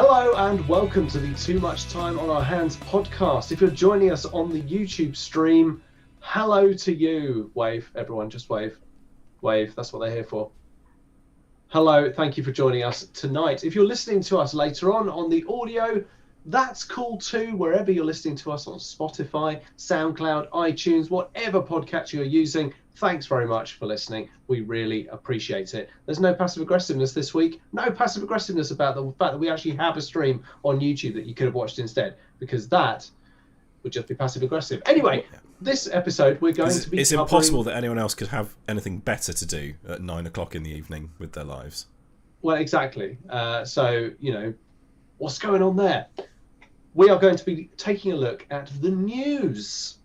Hello and welcome to the Too Much Time on Our Hands podcast. If you're joining us on the YouTube stream, hello to you. Wave, everyone, just wave. Wave, that's what they're here for. Hello, thank you for joining us tonight. If you're listening to us later on the audio, that's cool too, wherever you're listening to us on Spotify, SoundCloud, iTunes, whatever podcast you're using. Thanks very much for listening. We really appreciate it. There's no passive aggressiveness this week. No passive aggressiveness about the fact that we actually have a stream on YouTube that you could have watched instead, because that would just be passive aggressive. Anyway, this episode we're going to be It's impossible that anyone else could have anything better to do at 9 o'clock in the evening with their lives. Well, exactly. So, you know, what's going on there? We are going to be taking a look at the news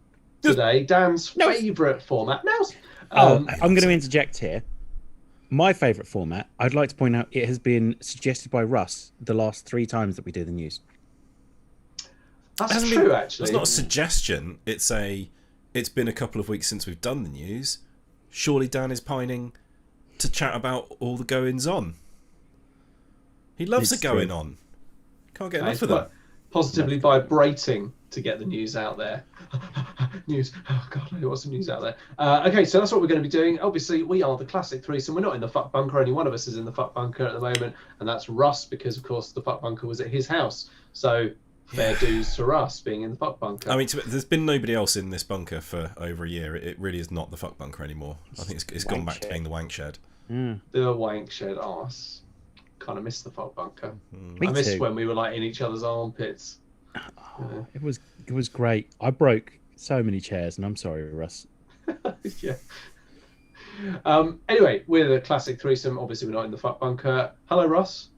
today, Dan's favourite format. I'm going to interject here. My favourite format, I'd like to point out, it has been suggested by Russ the last 3 times that we do the news. That's true, actually. It's not a suggestion. It's been a couple of weeks since we've done the news. Surely Dan is pining to chat about all the goings on. He loves the going on. Can't get enough of that. Positively vibrating to get the news out there. News. Oh God, there was some news out there. Okay, so that's what we're going to be doing. Obviously, we are the classic threesome. We're not in the fuck bunker. Only one of us is in the fuck bunker at the moment, and that's Russ, because of course the fuck bunker was at his house. So fair dues to Russ being in the fuck bunker. I mean, there's been nobody else in this bunker for over a year. It really is not the fuck bunker anymore. I think it's gone back to being the wank shed. The wank shed arse. Kind of miss the fuck bunker. Me I miss too. when we were like in each other's armpits. It was great. I broke so many chairs, and I'm sorry, Russ. Yeah. Anyway, we're the classic threesome. Obviously, we're not in the fuck bunker. Hello, Russ.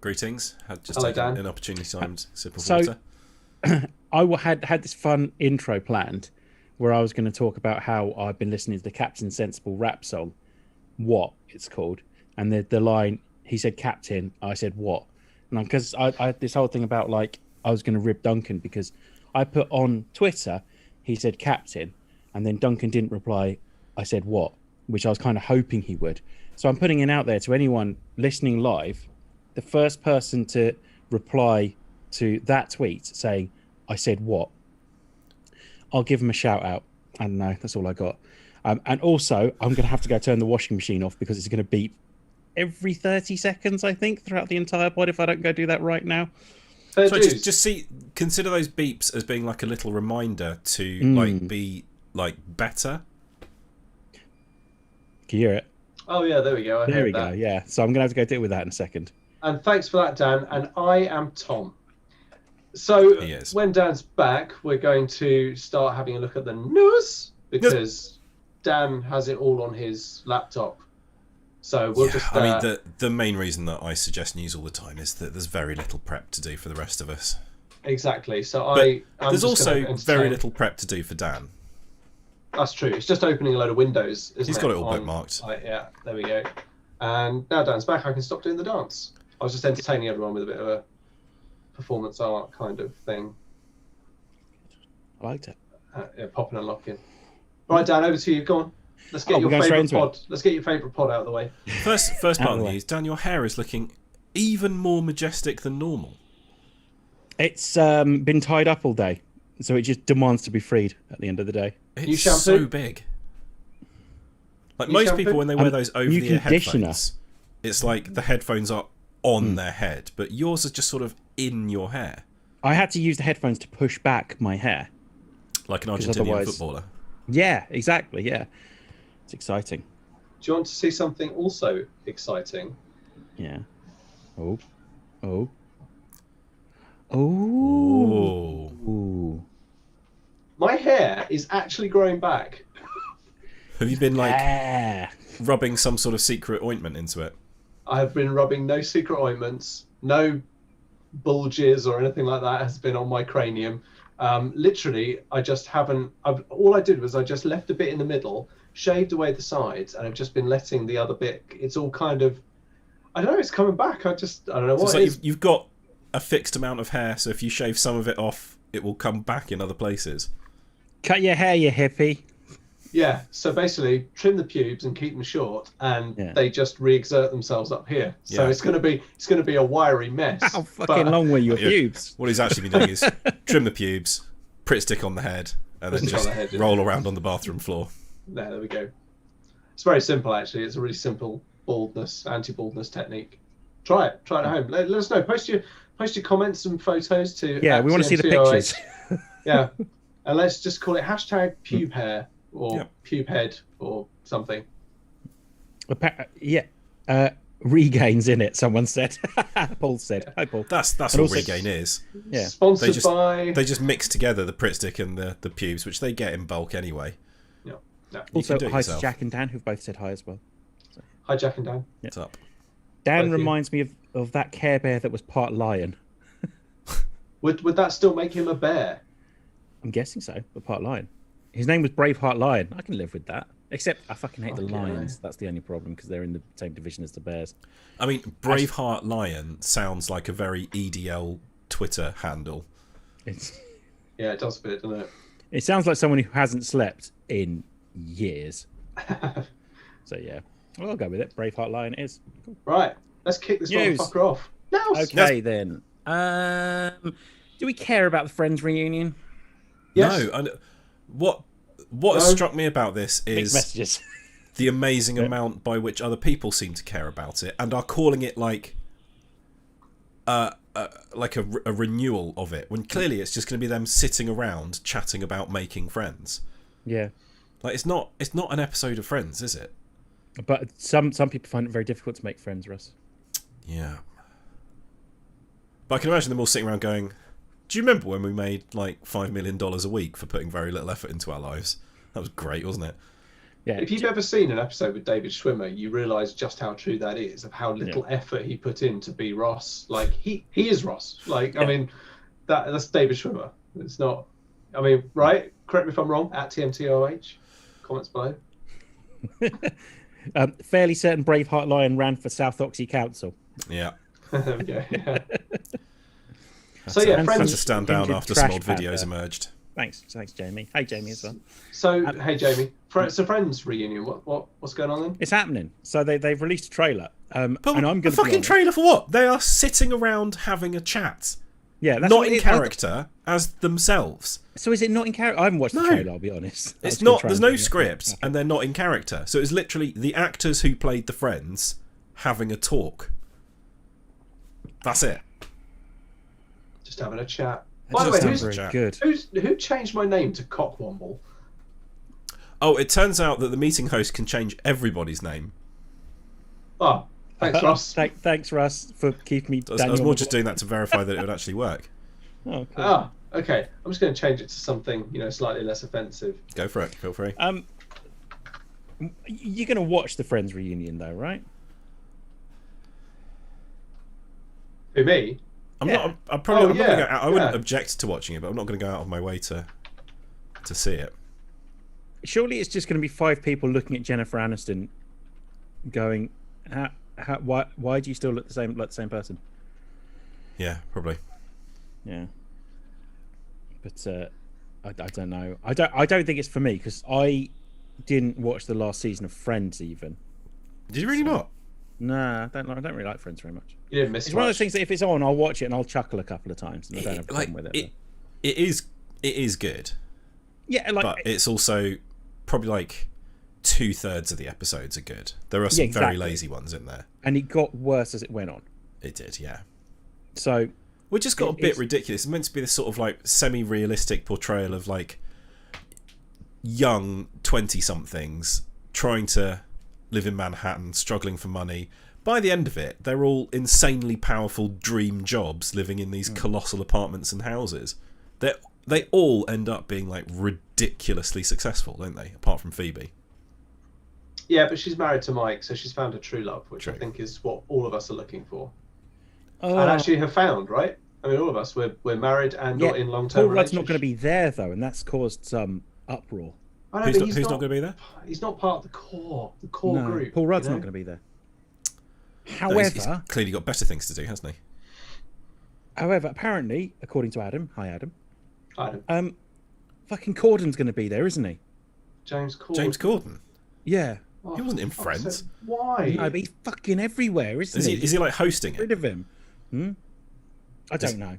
Greetings. Had just Hello, taken Dan. an opportunity timed sip of So- water. I had this fun intro planned where I was going to talk about how I've been listening to the Captain Sensible rap song, What it's called, and the line, he said Captain, I said what, and because I had this whole thing about like I was going to rib Duncan because I put on Twitter, he said Captain, and then Duncan didn't reply, I said what, which I was kind of hoping he would. So I'm putting it out there to anyone listening live, the first person to reply to that tweet saying I said what, I'll give him a shout out. I don't know, that's all I got. And also I'm going to have to go turn the washing machine off because it's going to beep every 30 seconds, I think, throughout the entire pod if I don't go do that right now. Fair So dues. consider those beeps as being like a little reminder to like be like better. Can you hear it? Oh yeah, there we go. There we go, yeah. So I'm going to have to go deal with that in a second. And thanks for that, Dan. And I am Tom. So He is. when Dan's back, we're going to start having a look at the news because Dan has it all on his laptop. So we'll just. I mean, the main reason that I suggest news all the time is that there's very little prep to do for the rest of us. Exactly. So But I'm there's just gonna also very entertain- little prep to do for Dan. That's true. It's just opening a load of windows, isn't He's it? got it all on- bookmarked. Yeah, there we go. And now Dan's back, I can stop doing the dance. I was just entertaining everyone with a bit of a performance art kind of thing. I liked it. Yeah, popping and locking. Right, Dan, over to you. Go on. Let's get Oh, your we're going straight favourite into pod. Let's get your favourite pod out of the way. First part Out of of the the way. news, Dan, your hair is looking even more majestic than normal. It's been tied up all day, so it just demands to be freed at the end of the day. New It's shampoo? so big. Like New most shampoo? people, when they wear those over-the-ear conditioner. headphones, it's like the headphones are on their head, but yours is just sort of in your hair, I had to use the headphones to push back my hair. like an 'Cause Argentinian otherwise- footballer. Yeah, exactly, yeah. It's exciting. Do you want to see something also exciting? Yeah. Oh. Oh. Oh. Ooh. My hair is actually growing back. Have you been like Yeah. rubbing some sort of secret ointment into it? I have been rubbing no secret ointments, no bulges or anything like that has been on my cranium. Literally, I just haven't. All I did was I just left a bit in the middle, shaved away the sides, and I've just been letting the other bit. It's all kind of. I don't know. It's coming back. I don't know So what it's it like is. you've got a fixed amount of hair, so if you shave some of it off, it will come back in other places. Cut your hair, you hippie. Yeah, so basically trim the pubes and keep them short, and Yeah. they just re-exert themselves up here. So Yeah. it's gonna be a wiry mess. How fucking long were your Yeah. pubes? What he's actually been doing is trim the pubes, Pritt stick on the head, and then Pritt stick just on the head, yeah. roll around on the bathroom floor. There we go. It's very simple, actually. It's a really simple anti-baldness technique. Try it at home. Let us know. Post your comments and photos to Yeah, we want to see the @TMTOH. pictures. Yeah, and let's just call it #pube hair or Yep. pube head or something. Yeah. Regains in it, someone said. Paul said. Hi, Paul. That's And what also- Regain is. Yeah. Sponsored by. They just mix together the Pritt stick and the pubes, which they get in bulk anyway. No. Also, do it hi to yourself. Jack and Dan, who've both said hi as well. Hi, Jack and Dan. What's up? Dan Both you. reminds me of that Care Bear that was part lion. Would that still make him a bear? I'm guessing so, but part lion. His name was Braveheart Lion. I can live with that. Except I fucking hate the Okay. lions. That's the only problem because they're in the same division as the bears. I mean, Braveheart Lion sounds like a very EDL Twitter handle. It's, Yeah, it does a bit, doesn't it sounds like someone who hasn't slept in years. it? So yeah, well, I'll go with it. Braveheart Lion it is. Cool. Right, let's kick this News. motherfucker off. No. Okay then. Do we care about the Friends reunion? Yes. No, what has No. struck me about this Mixed is messages. the amazing amount by which other people seem to care about it and are calling it like a renewal of it, when clearly it's just going to be them sitting around chatting about making friends. Yeah, Like it's not an episode of Friends, is it? but some people find it very difficult to make friends, Russ. Yeah. But I can imagine them all sitting around going, do you remember when we made like $5 million a week for putting very little effort into our lives? That was great, wasn't it? Yeah, If you've ever seen an episode with David Schwimmer, you realise just how true that is, of how little effort he put in to be Ross. Like he is Ross. Like I mean, that's David Schwimmer. It's not. I mean, right? Correct me if I'm wrong. @TMTOH. Comments below. fairly certain Braveheart Lion ran for South Oxy Council. Yeah. There we go. Yeah. Had So, to- yeah, had Friends- to stand down Injured after some trash old panda. videos emerged. Thanks, Jamie. Hey, Jamie as well. So hey, Jamie. So Friends reunion. What's going on then? It's happening. So they've released a trailer. But and I'm a going to fucking trailer for what? They are sitting around having a chat, Yeah, that's not what in it- character as themselves. So is it not in character? I haven't watched the No. trailer. I'll be honest. I It's was gonna not. try There's and no bring it up. script, and they're not in character. So it's literally the actors who played the friends having a talk. That's it. Just having a chat. That By the way, doesn't who's, sound very chat. good. who changed my name to Cockwomble? Oh, it turns out that the meeting host can change everybody's name. Oh, thanks, Ross. Thanks, Russ, for keeping me. I was more just doing that to verify that it would actually work. Oh, cool. Ah, okay. I'm just going to change it to something, slightly less offensive. Go for it. Feel free. You're going to watch the Friends reunion, though, right? Who, me? I'm yeah. not. I'm probably. Oh, I'm not gonna yeah, go out, I wouldn't yeah. object to watching it, but I'm not going to go out of my way to see it. Surely it's just going to be 5 people looking at Jennifer Aniston, going, "Why do you still look like the same person?" Yeah, probably. Yeah. But I don't know. I don't think it's for me because I didn't watch the last season of Friends even. Did you really not? Nah, I don't really like Friends very much. You didn't miss It's one of much. those things that if it's on, I'll watch it and I'll chuckle a couple of times, and I don't have a Like, problem with it. it is good, Yeah, like but it's also probably like 2/3 of the episodes are good. There are some exactly. very lazy ones in there. and it got worse as it went on. It did, yeah. So We just got a bit It's- ridiculous. It's meant to be this sort of like semi-realistic portrayal of like young 20-somethings trying to live in Manhattan, struggling for money. By the end of it, they're all insanely powerful dream jobs living in these colossal apartments and houses. They all end up being like ridiculously successful, don't they? Apart from Phoebe. Yeah, but she's married to Mike, so she's found a true love, which I True. think is what all of us are looking for. oh, And actually have found, right? I mean, all of us, we're married and yeah, not in long-term Paul Rudd's relationships. not going to be there though, and that's caused some uproar. I don't Who's think not, he's who's not going to be there? He's not part of the core No, group. Paul Rudd's you know? not going to be there. No, However, he's clearly got better things to do, hasn't he? apparently, according to Adam, hi Adam, I don't. fucking Corden's going to be there, isn't he? James Corden. James Corden. Yeah. Oh, He wasn't in for fuck's Friends. sake, why? No, but he's fucking everywhere, isn't Is he like hosting Get it? rid of him. I don't know.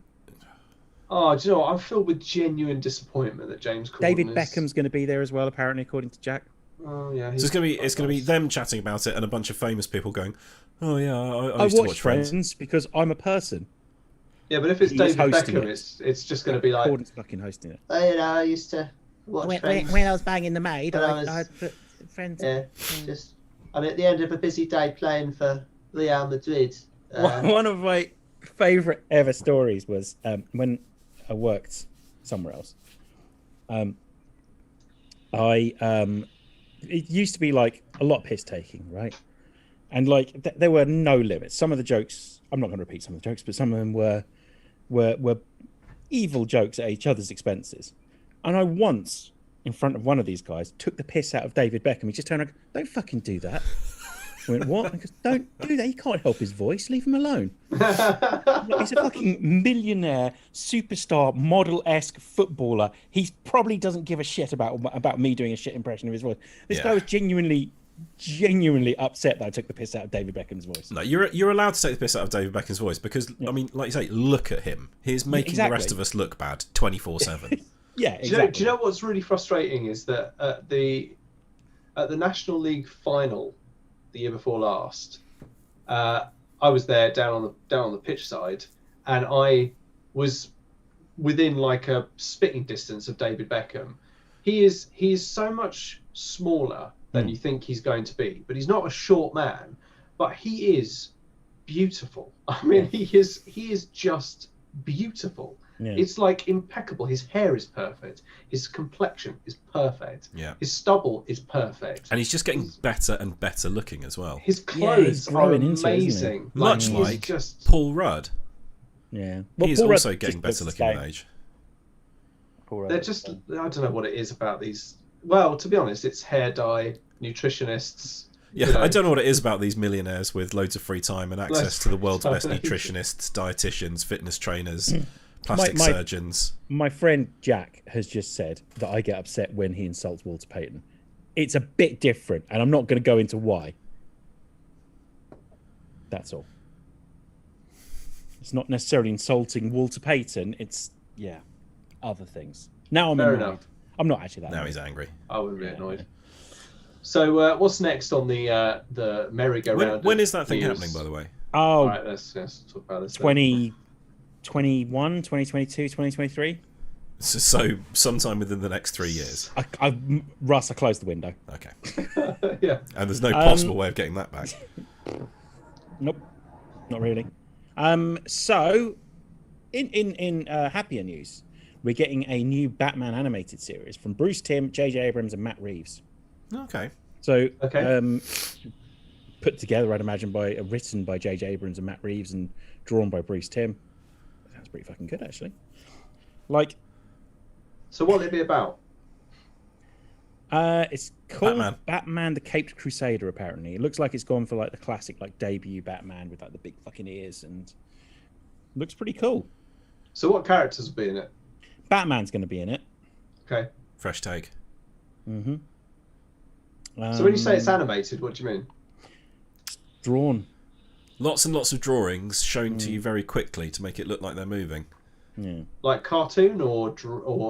Oh, do you know what? I'm filled with genuine disappointment that James Corden David is... Beckham's going to be there as well, apparently, according to Jack. Oh, yeah. So it's gonna be them chatting about it and a bunch of famous people going, "Oh yeah, I used to watch watch Friends." because I'm a person. Yeah, but if it's He is David hosting Beckham, it. it's just going to be like... Corden's fucking hosting it. Oh, you know, I used to watch Friends. When I was banging the maid, When I was- I'd put Friends. Yeah, just and at the end of a busy day playing for Real Madrid. One of my favourite ever stories was when I worked somewhere else. It used to be like a lot of piss taking, right? And like there were no limits. Some of the jokes, I'm not going to repeat some of the jokes, but some of them were evil jokes at each other's expenses. And I once, in front of one of these guys, took the piss out of David Beckham. He just turned around, "Don't fucking do that." I went, "What?" I goes, "Don't do that. He can't help his voice. Leave him alone." He's a fucking millionaire, superstar, model-esque footballer. He probably doesn't give a shit about me doing a shit impression of his voice. This guy was genuinely upset that I took the piss out of David Beckham's voice. No, you're allowed to take the piss out of David Beckham's voice because I mean, like you say, look at him. He's making the rest of us look bad 24/7. Yeah, exactly. Do you know what's really frustrating is that at the National League final the year before last, I was there down on the pitch side, and I was within like a spitting distance of David Beckham. He is so much smaller than you think he's going to be, but he's not a short man, but he is beautiful. I mean, he is just beautiful. Yeah. It's like impeccable. His hair is perfect. His complexion is perfect. Yeah. His stubble is perfect. And he's just getting better and better looking as well. His clothes are growing into it, isn't he? amazing. Much he's like just... Paul Rudd. Yeah. He's Paul Rudd also getting just better looks looking the with same. age. Paul Rudd They're looks just... the same. I don't know what it is about these... Well, to be honest, it's hair dye, nutritionists... Yeah, you know. I don't know what it is about these millionaires with loads of free time and access Loads to the of world's free best time. nutritionists, dietitians, fitness trainers, plastic My- surgeons. My friend Jack has just said that I get upset when he insults Walter Payton. It's a bit different, and I'm not going to go into why. That's all. It's not necessarily insulting Walter Payton. It's, other things. Now I'm Fair annoyed. enough. I'm not actually that Now annoyed. he's angry. I would be annoyed. So what's next on the merry-go-round? When of is that thing news? happening, by the way? All Oh, right, let's talk about this. 2021, 2022, 2023. So sometime within the next 3 years. Russ, I closed the window. Okay. Then. Yeah. And there's no possible way of getting that back. Nope, not really. So, in happier news, we're getting a new Batman animated series from Bruce Timm, J.J. Abrams, and Matt Reeves. Okay. So, Okay. put together, I'd imagine, written by J.J. Abrams and Matt Reeves, and drawn by Bruce Timm. Sounds pretty fucking good, actually. Like, So what will it be about? it's called Batman. Batman: The Caped Crusader. Apparently, it looks like it's gone for like the classic, like debut Batman with like the big fucking ears, and looks pretty cool. So what characters will be in it? Batman's going to be in it. Okay. Fresh take. Mm-hmm. So when you say it's animated, what do you mean? Drawn. Lots and lots of drawings shown to you very quickly to make it look like they're moving. Yeah. Like cartoon or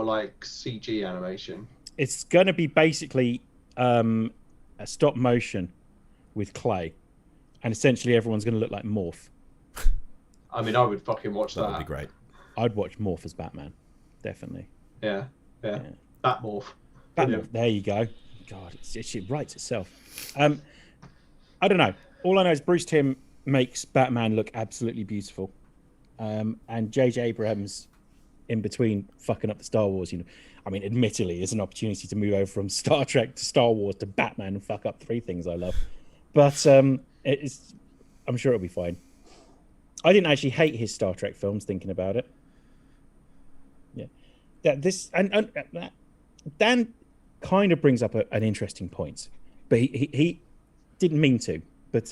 like CG animation? It's going to be basically a stop motion with clay, and essentially everyone's going to look like Morph. I mean, I would fucking watch that. That would be great. I'd watch Morph as Batman, definitely. Yeah. Batmorph. Batman. Brilliant. There you go. God, it writes itself. I don't know. All I know is Bruce Timm makes Batman look absolutely beautiful, and J.J. Abrams, in between fucking up the Star Wars, I mean, admittedly, it's an opportunity to move over from Star Trek to Star Wars to Batman and fuck up three things I love. But I'm sure it'll be fine. I didn't actually hate his Star Trek films. Thinking about it, Dan kind of brings up an interesting point, but he didn't mean to. But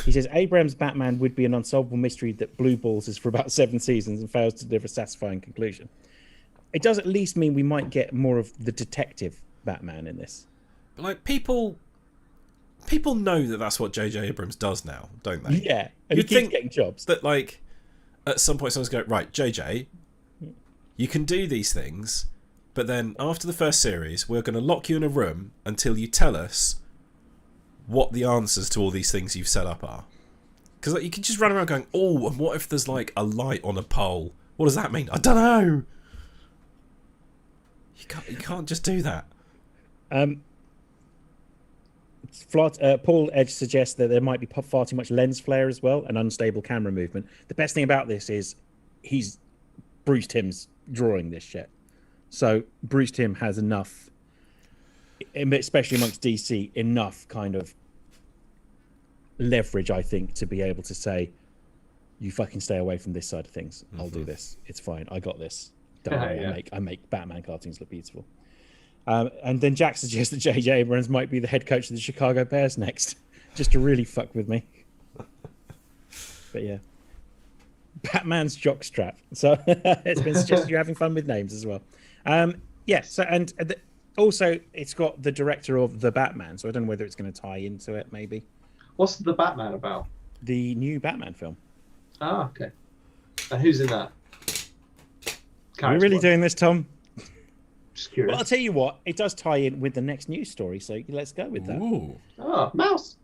he says Abrams' Batman would be an unsolvable mystery that blue balls us for about 7 seasons and fails to deliver a satisfying conclusion. It does at least mean we might get more of the detective Batman in this. But like people know that that's what J.J. Abrams does now, don't they? Yeah, and You'd he keeps think getting jobs. that like at some point someone's going, right, JJ, you can do these things, but then after the first series, we're going to lock you in a room until you tell us what the answers to all these things you've set up are. Because like, you can just run around going, oh, and what if there's like a light on a pole? What does that mean? I don't know. You can't just do that. Paul Edge suggests that there might be far too much lens flare as well and unstable camera movement. The best thing about this is he's Bruce Timm's drawing this shit. So Bruce Timm has enough, especially amongst DC, enough kind of leverage, I think, to be able to say, you fucking stay away from this side of things. I'll do this. It's fine. I got this. Don't worry. I make Batman cartoons look beautiful. And then Jack suggests that J.J. Abrams might be the head coach of the Chicago Bears next, just to really fuck with me. But yeah, Batman's jockstrap. So it's been suggested you're having fun with names as well. Yeah. So also it's got the director of The Batman. So I don't know whether it's going to tie into it. Maybe. What's The Batman about? The new Batman film. Ah, okay. And who's in that? Are we really doing this, Tom? Just curious. Well, I'll tell you what, it does tie in with the next news story, so let's go with that. Ooh. Oh, Mouse.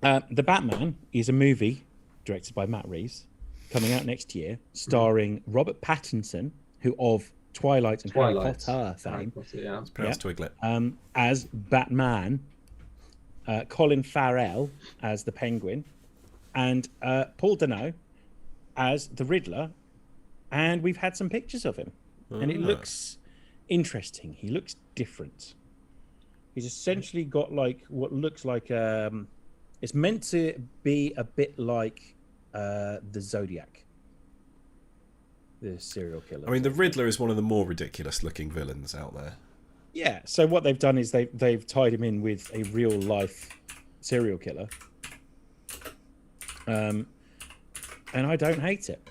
The Batman is a movie directed by Matt Reeves, coming out next year, starring Robert Pattinson, who of Twilight and Harry Potter fame, Yeah. It's pronounced Twiglet. as Batman, Colin Farrell as the Penguin, and Paul Dano as the Riddler, and we've had some pictures of him, and it looks interesting. He looks different. He's essentially got like what looks like it's meant to be a bit like the Zodiac, the serial killer. I mean, the Riddler is one of the more ridiculous looking villains out there. Yeah, so what they've done is they've tied him in with a real life serial killer, and I don't hate it.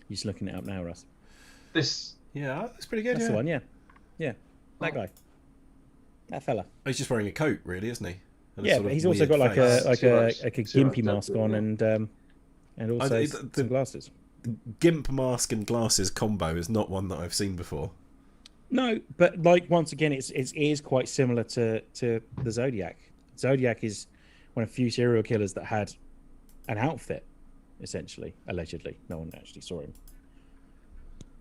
You're just looking it up now, Russ. Yeah, that's pretty good. That's the one, yeah, that guy, that fella. He's just wearing a coat, really, isn't he? And a Yeah, sort but of he's also weird got like face. a gimpy mask on and also some glasses. Gimp mask and glasses combo is not one that I've seen before. No, but like once again, it is quite similar to the Zodiac. Zodiac is one of the few serial killers that had an outfit, essentially, allegedly. No one actually saw him.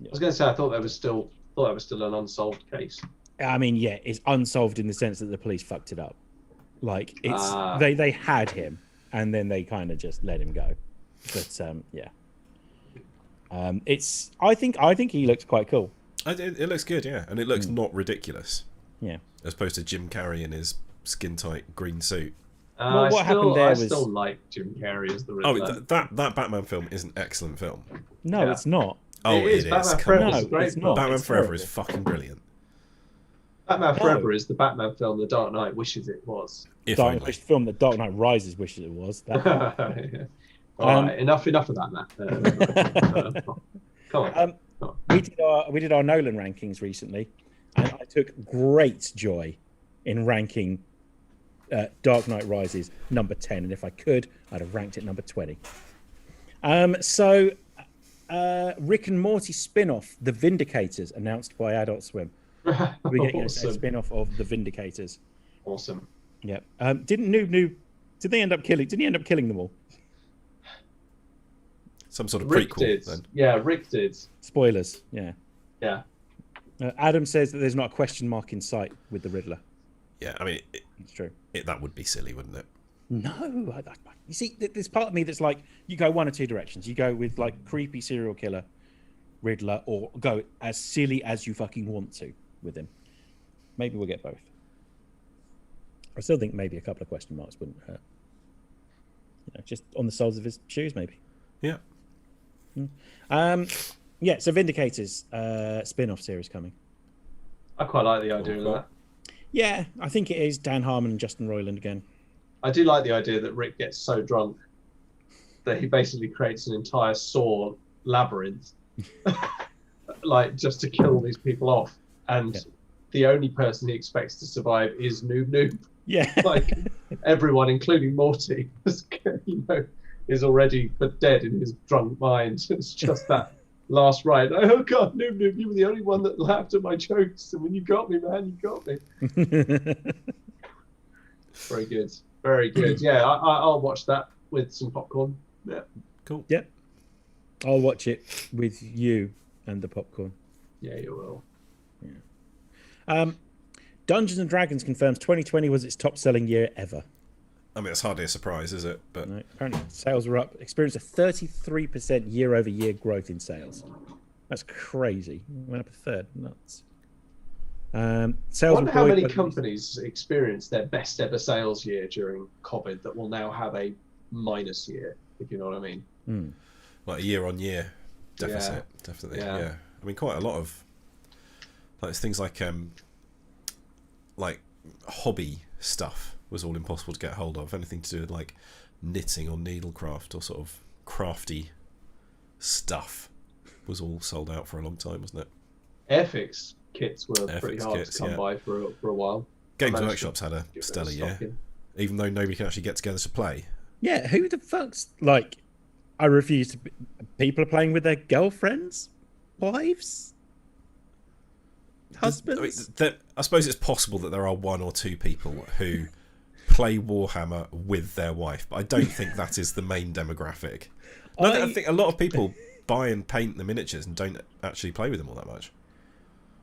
I was going to say I thought that was still an unsolved case. I mean, yeah, it's unsolved in the sense that the police fucked it up. Like it's they had him and then they kind of just let him go. But yeah, it's I think he looks quite cool. It looks good, yeah, and it looks not ridiculous. Yeah, as opposed to Jim Carrey in his skin tight green suit. Well, what happened there was I still like Jim Carrey as the Riddler. Oh, that Batman film is an excellent film. No, it's not. Oh, it is. Batman Come Forever on. is a great it's film. not. Batman It's Forever terrible. is fucking brilliant. Batman Forever is the Batman film The Dark Knight wishes it was. If Dark, only. the film that Dark Knight Rises wishes it was. That. Yeah. All right, enough of that, Matt. Come on. We did our Nolan rankings recently, and I took great joy in ranking Dark Knight Rises number 10, and if I could, I'd have ranked it number 20. So Rick and Morty spin-off, The Vindicators, announced by Adult Swim. We're getting a spin-off of The Vindicators. Awesome. Yep. Didn't he end up killing them all? Some sort of Rick prequel did. then. Yeah, Rick did. Spoilers. Yeah. Yeah. Adam says that there's not a question mark in sight with the Riddler. Yeah, I mean, It's true. that would be silly, wouldn't it? No, you see, there's part of me that's like, you go one or two directions. You go with like creepy serial killer Riddler, or go as silly as you fucking want to with him. Maybe we'll get both. I still think maybe a couple of question marks wouldn't hurt. Just on the soles of his shoes, maybe. Yeah. Yeah. So Vindicators spin-off series coming. I quite like the idea of that. Yeah, I think it is Dan Harmon and Justin Roiland again. I do like the idea that Rick gets so drunk that he basically creates an entire Saw labyrinth, like just to kill these people off. And the only person he expects to survive is Noob Noob. Yeah. Like everyone, including Morty, is already dead in his drunk mind. It's just that last ride. Oh God, Noob Noob, you were the only one that laughed at my jokes, and when you got me, man, you got me. Very good, very good. Yeah, I'll watch that with some popcorn. Yeah, Cool. Yep. I'll watch it with you and the popcorn. yeah, you will. Dungeons and Dragons confirms 2020 was its top-selling year ever. I mean, it's hardly a surprise, is it? But No, apparently, sales were up. Experienced a 33% year-over-year growth in sales. That's crazy. Went up a third. Nuts. I Sales. wonder were how buoyed many by the- companies experienced their best ever sales year during COVID that will now have a minus year, if you know what I mean. like a year-on-year deficit, definitely. Yeah. Yeah. I mean, quite a lot of like things like hobby stuff was all impossible to get hold of. Anything to do with like knitting or needlecraft or sort of crafty stuff was all sold out for a long time, wasn't it? Airfix kits were pretty Airfix hard kits, to come yeah. by for a while. Games managed Workshop's had a Get rid of stellar year, stocking. even though nobody can actually get together to play. Yeah, who the fuck's like? I refuse to. People are playing with their girlfriends, wives, husbands. I suppose it's possible that there are one or two people who play Warhammer with their wife, but I don't think that is the main demographic. I think a lot of people buy and paint the miniatures and don't actually play with them all that much.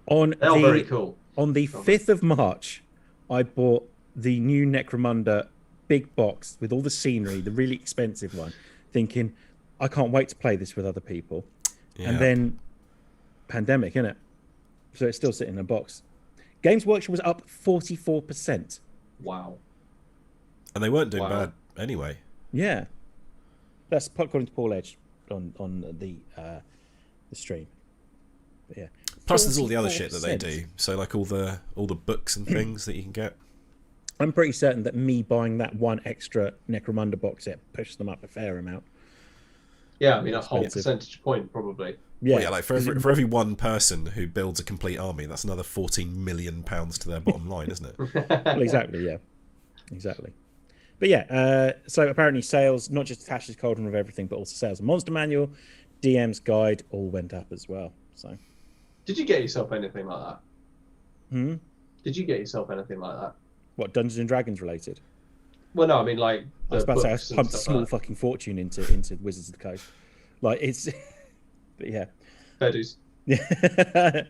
On They're very cool. On the 5th of March, I bought the new Necromunda big box with all the scenery, the really expensive one, thinking, I can't wait to play this with other people. Yeah. And then, pandemic, innit? So it's still sitting in a box. Games Workshop was up 44%. Wow. And they weren't doing Wow. bad anyway. Yeah. That's according to Paul Edge on the stream. But yeah. Plus, there's all the other shit that they 44%. do. So, like all the books and things that you can get. I'm pretty certain that me buying that one extra Necromunda box set pushed them up a fair amount. Yeah, I mean, a whole Expensive. percentage point, probably. Yeah, Well, yeah, like for every one person who builds a complete army, that's another £14 million to their bottom line, isn't it? Well, exactly, yeah. Exactly. But yeah, so apparently sales, not just Tasha's Cauldron of Everything, but also sales of Monster Manual, DM's Guide, all went up as well. So, Did you get yourself anything like that? hmm? Did you get yourself anything like that? What, Dungeons and Dragons related? Well, no, I mean, like, I was about to say, I books and pumped a stuff small like that. fucking fortune into Wizards of the Coast. Like, it's... but yeah. Fair dues. Yeah.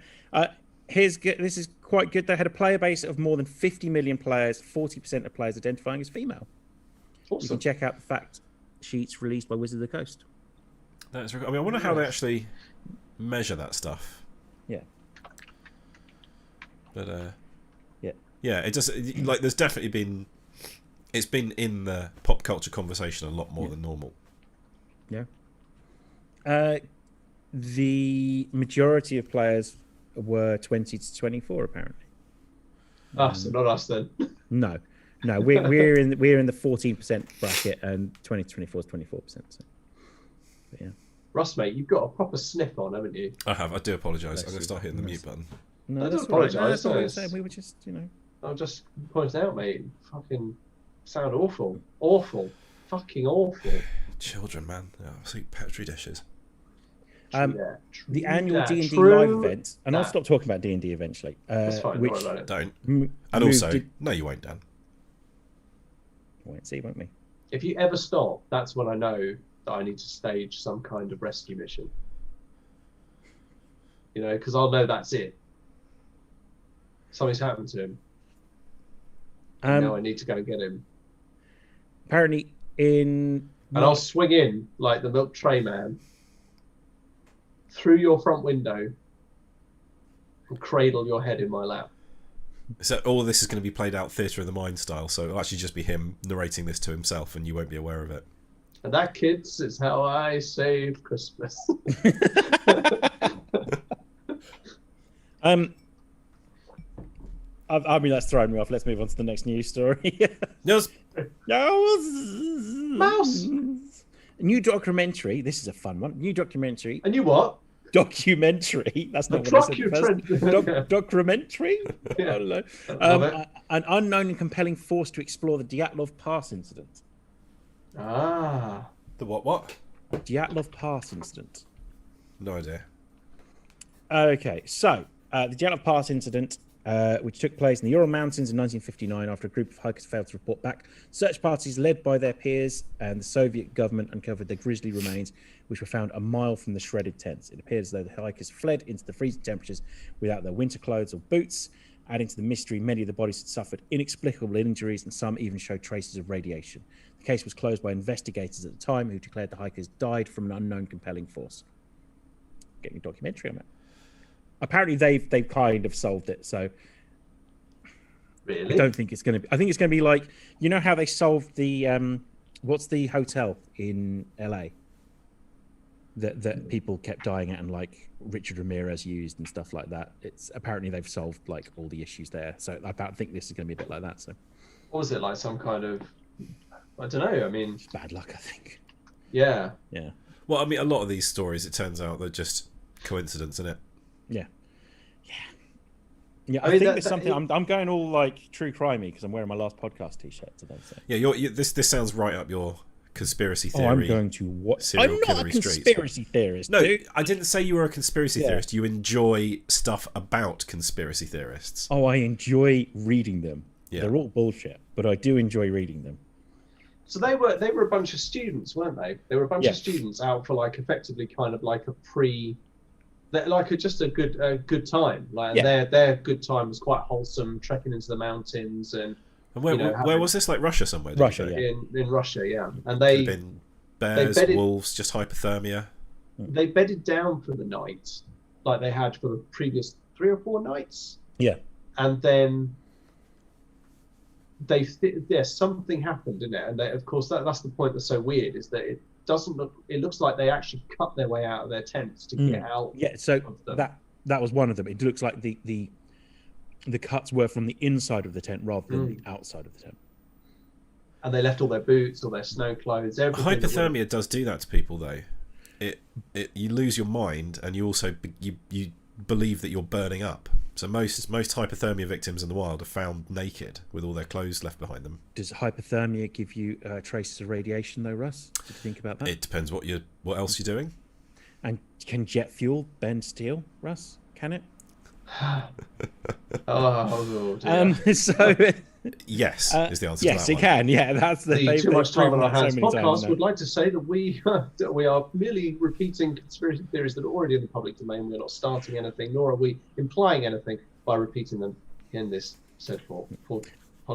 This is quite good. They had a player base of more than 50 million players, 40% of players identifying as female. You Awesome. can check out the fact sheets released by Wizards of the Coast. That's, I mean, I wonder how they actually measure that stuff. Yeah. But Yeah. yeah, it just like there's definitely been it's been in the pop culture conversation a lot more than normal. Yeah. The majority of players were 20 to 24, apparently. Us, not us then. No, we're in the 14% bracket, and 20 to 24 is 24%. So. But yeah. Russ, mate, you've got a proper sniff on, haven't you? I do apologise. I'm Bless going you. to start hitting the Bless mute button. No, I that's don't all right. No, apologise, that's all we were no, saying. it's- We were just, I'll just point out, mate. Fucking sound awful. Awful. Fucking awful. Children, man, sweet petri dishes. Yeah, the annual yeah, D&D true live event, and I'll that. stop talking about D&D eventually. That's fine. Which Don't worry about it. Don't. m- And moved also, to- no, you won't, Dan. wait, see, won't we? If you ever stop, that's when I know that I need to stage some kind of rescue mission. You know, because I'll know that's it. Something's happened to him. Now I need to go and get him. Apparently, in And I'll swing in like the milk tray man through your front window and cradle your head in my lap. So all of this is going to be played out theatre of the mind style. So it'll actually just be him narrating this to himself, and you won't be aware of it. And that, kids, is how I save Christmas. I mean, that's throwing me off. Let's move on to the next news story. Yes. Mouse. New documentary. This is a fun one. New documentary. And you what? documentary. That's not A what I said documentary. first. Documentary? Yeah. I don't know. Love it. An unknown and compelling force to explore the Dyatlov Pass incident. Ah. The what? Dyatlov Pass incident. No idea. Okay, so the Dyatlov Pass incident, which took place in the Ural Mountains in 1959 after a group of hikers failed to report back. Search parties led by their peers and the Soviet government uncovered the grisly remains, which were found a mile from the shredded tents. It appears as though the hikers fled into the freezing temperatures without their winter clothes or boots. Adding to the mystery, many of the bodies had suffered inexplicable injuries and some even showed traces of radiation. The case was closed by investigators at the time, who declared the hikers died from an unknown compelling force. Getting a documentary on it. Apparently, they've kind of solved it. So Really? I don't think it's going to be. I think it's going to be like, you know how they solved the what's the hotel in LA that people kept dying at and like Richard Ramirez used and stuff like that. It's apparently they've solved like all the issues there. So I think this is going to be a bit like that. So What was it, like some kind of, I don't know, I mean, bad luck, I think. yeah. Yeah. Well, I mean, a lot of these stories, it turns out, they're just coincidence, isn't it? Yeah. Yeah. Yeah, I I mean, think that- there's that- something. I'm going all like true crimey because I'm wearing my last podcast T-shirt today. So. Yeah, this sounds right up your conspiracy theory. Oh, I'm going to what? serial I'm not a killery street. conspiracy theorist. No, dude. I didn't say you were a conspiracy Yeah. theorist. You enjoy stuff about conspiracy theorists. Oh, I enjoy reading them. Yeah. They're all bullshit, but I do enjoy reading them. So they were a bunch of students, weren't they? They were a bunch Yeah. of students out for like effectively kind of like just a good time. Like Yeah. their good time was quite wholesome, trekking into the mountains and And where, you know, where having- was this? Like Russia somewhere? did you Russia, say? yeah. in Russia, yeah. And Could they have been bears, bedded- wolves, just hypothermia. they bedded down for the night, like they had for the previous 3 or 4 nights, Yeah. and then something happened, didn't it? And they, of course, that's the point that's so weird, is that it doesn't look. It looks like they actually cut their way out of their tents to get out. Yeah. So of them. that was one of them. It looks like the cuts were from the inside of the tent rather than the outside of the tent. And they left all their boots, all their snow clothes, everything. that was- Hypothermia does do that to people, though. You lose your mind, and you also you believe that you're burning up. So most hypothermia victims in the wild are found naked with all their clothes left behind them. Does hypothermia give you traces of radiation, though, Russ? Did you think about that? It depends what else you're doing. And can jet fuel bend steel, Russ? Can it? Oh, dear. So Yes, is the answer to yes, that it one. can. Yeah, that's the. The Too Much Time on Our Hands so many times podcast now. would like to say that we are merely repeating conspiracy theories that are already in the public domain. We're not starting anything, nor are we implying anything by repeating them in this said podcast.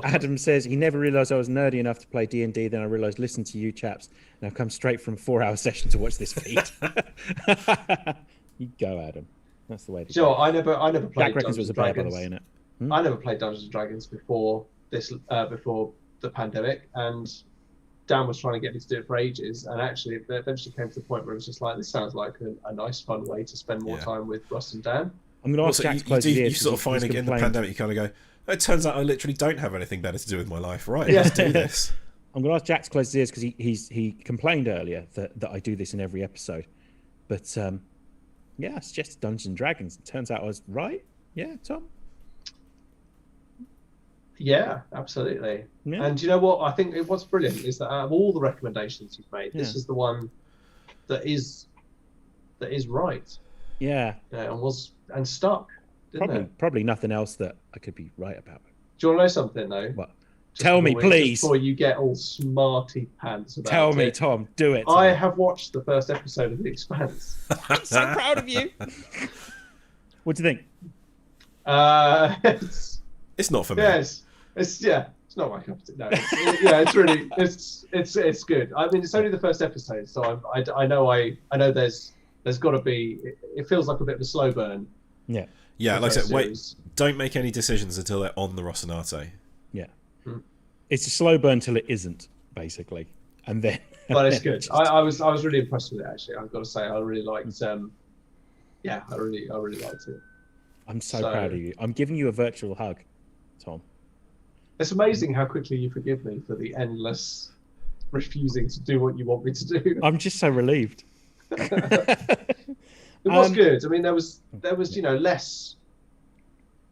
Adam says he never realised I was nerdy enough to play D&D. Then I realised, listen to you chaps, and I've come straight from a 4-hour session to watch this feed. You go, Adam. That's the way to Sure, go. I never played Jack reckons it was Dungeons a and bear, by Dragons. the way, innit? I never played Dungeons and Dragons before this, before the pandemic, and Dan was trying to get me to do it for ages, and actually it eventually came to the point where it was just like, this sounds like a nice, fun way to spend more Yeah. time with Russ and Dan. I'm going to ask Also, Jack you, to close his ears. sort of 'cause find he's it in the complained. pandemic, you kind of go, it turns out I literally don't have anything better to do with my life. Right, Yeah. let's do this. I'm going to ask Jack to close his ears because he complained earlier that I do this in every episode. But yeah, I suggested Dungeons and Dragons. It turns out I was right. Yeah, Tom? Yeah, absolutely. Yeah. And you know what? I think what's brilliant is that out of all the recommendations you've made, this Yeah. is the one that is right, Yeah, and stuck. Didn't it? probably nothing else that I could be right about. Do you want to know something though? What? Just Tell me, before please. Before you get all smarty pants about Tell me, it. Tom. Do it. I Tom. have watched the first episode of The Expanse. I'm so proud of you. What do you think? It's It's not for me. it's not my cup of tea. No, it's really it's good. I mean, it's only the first episode, so I know there's got to be. It feels like a bit of a slow burn. Yeah, Yeah, the like I first said, wait, series. don't make any decisions until they're on the Rocinante. yeah. Hmm. It's a slow burn till it isn't, basically, and then. But it's good. I was really impressed with it. Actually, I've got to say, I really liked. Yeah, I really liked it. I'm so So- proud of you. I'm giving you a virtual hug, Tom. It's amazing how quickly you forgive me for the endless refusing to do what you want me to do. I'm just so relieved. It was good. I mean, there was less.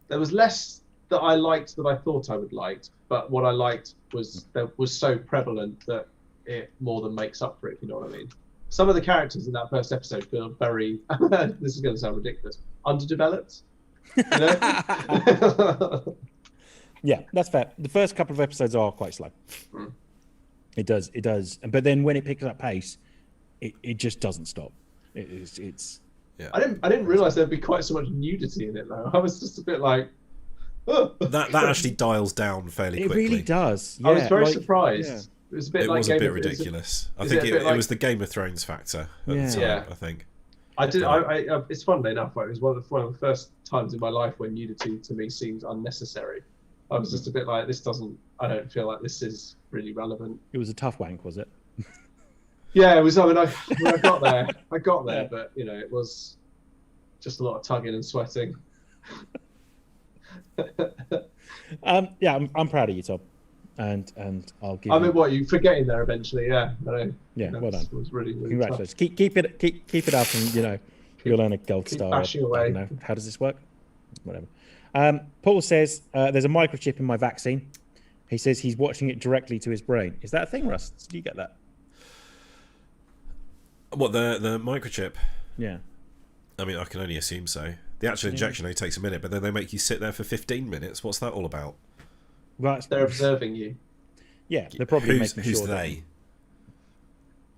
There was less that I liked that I thought I would like, but what I liked was so prevalent that it more than makes up for it. If you know what I mean. Some of the characters in that first episode feel very. This is going to sound ridiculous. Underdeveloped. You know? Yeah, that's fair. The first couple of episodes are quite slow. Mm. It does. But then when it picks up pace, it just doesn't stop. It's. Yeah. I didn't realize there'd be quite so much nudity in it though. I was just a bit like, oh. That actually dials down fairly quickly. It really does. Yeah, I was very surprised. Yeah. It was a bit It like was a bit ridiculous. I think it was the Game of Thrones factor at the time. Yeah. I think. I did. It's funnily enough, it was one of the first times in my life when nudity to me seemed unnecessary. I was just a bit like, I don't feel like this is really relevant. It was a tough wank, was it? Yeah, it was. I mean, when I got there, Yeah. but it was just a lot of tugging and sweating. Yeah, I'm proud of you, Tom, and I'll give. I mean, what you forgetting there eventually? Yeah, I know. Yeah, well done. Was really, really Congratulations. Keep it up, and you'll earn a gold keep star. bashing away. I don't know. How does this work? Whatever. Paul says there's a microchip in my vaccine. He says he's watching it directly to his brain. Is that a thing, Russ? Do you get that? What, the microchip? Yeah. I mean, I can only assume so. The actual injection only takes a minute, but then they make you sit there for 15 minutes. What's that all about? Right. They're observing you. Yeah, they're probably Who's making sure. they?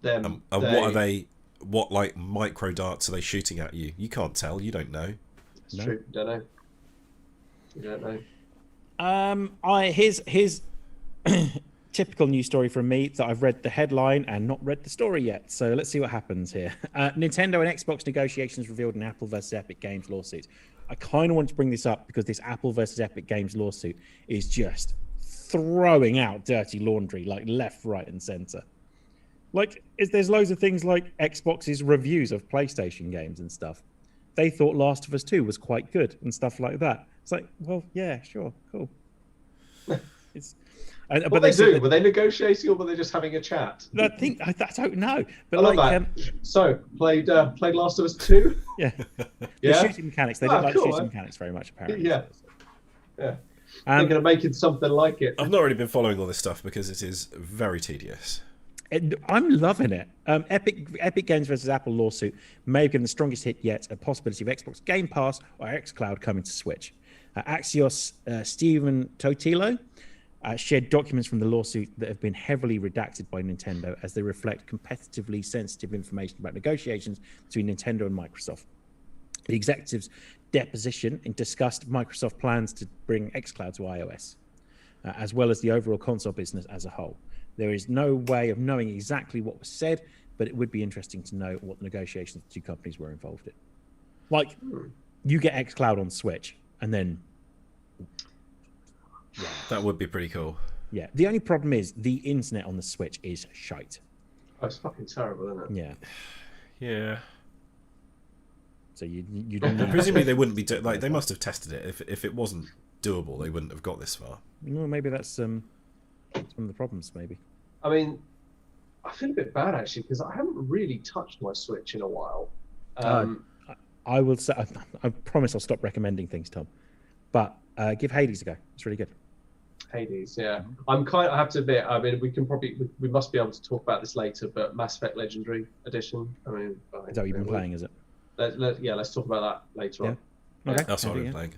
Them. And what are they? What like micro darts are they shooting at you? You can't tell. You don't know. It's true. You don't know. You don't know. Here's typical news story from me that I've read the headline and not read the story yet. So let's see what happens here. Nintendo and Xbox negotiations revealed an Apple versus Epic Games lawsuit. I kind of want to bring this up because this Apple versus Epic Games lawsuit is just throwing out dirty laundry like left, right, and center. Like, there's loads of things like Xbox's reviews of PlayStation games and stuff. They thought Last of Us 2 was quite good and stuff like that. It's like, well, yeah, sure, cool. What they do? Were they negotiating or were they just having a chat? I don't know. But I love like, that. So played Last of Us 2. Yeah. Yeah? The shooting mechanics. They don't like cool, shooting mechanics very much, apparently. Yeah. Thinking of making something like it. I've not really been following all this stuff because it is very tedious. I'm loving it. Epic Games versus Apple lawsuit may have given the strongest hit yet a possibility of Xbox Game Pass or xCloud coming to Switch. Axios Stephen Totilo shared documents from the lawsuit that have been heavily redacted by Nintendo as they reflect competitively sensitive information about negotiations between Nintendo and Microsoft. The executives' deposition discussed Microsoft plans to bring xCloud to iOS, as well as the overall console business as a whole. There is no way of knowing exactly what was said, but it would be interesting to know what the negotiations the two companies were involved in. Like, you get xCloud on Switch, and then... Yeah, that would be pretty cool. Yeah, the only problem is the internet on the Switch is shite. Oh, it's fucking terrible, isn't it? Yeah. Yeah. So you don't Presumably they wouldn't be they must have tested it. If it wasn't doable, they wouldn't have got this far. Well, maybe that's one of the problems. Maybe. I mean, I feel a bit bad actually because I haven't really touched my Switch in a while. I will say. I promise I'll stop recommending things, Tom. But give Hades a go. It's really good. Hades, yeah. I have to admit. I mean, we must be able to talk about this later. But Mass Effect Legendary Edition. I mean, is that what you've been playing? Is it? Let's talk about that later on. Okay. That's what I've been playing.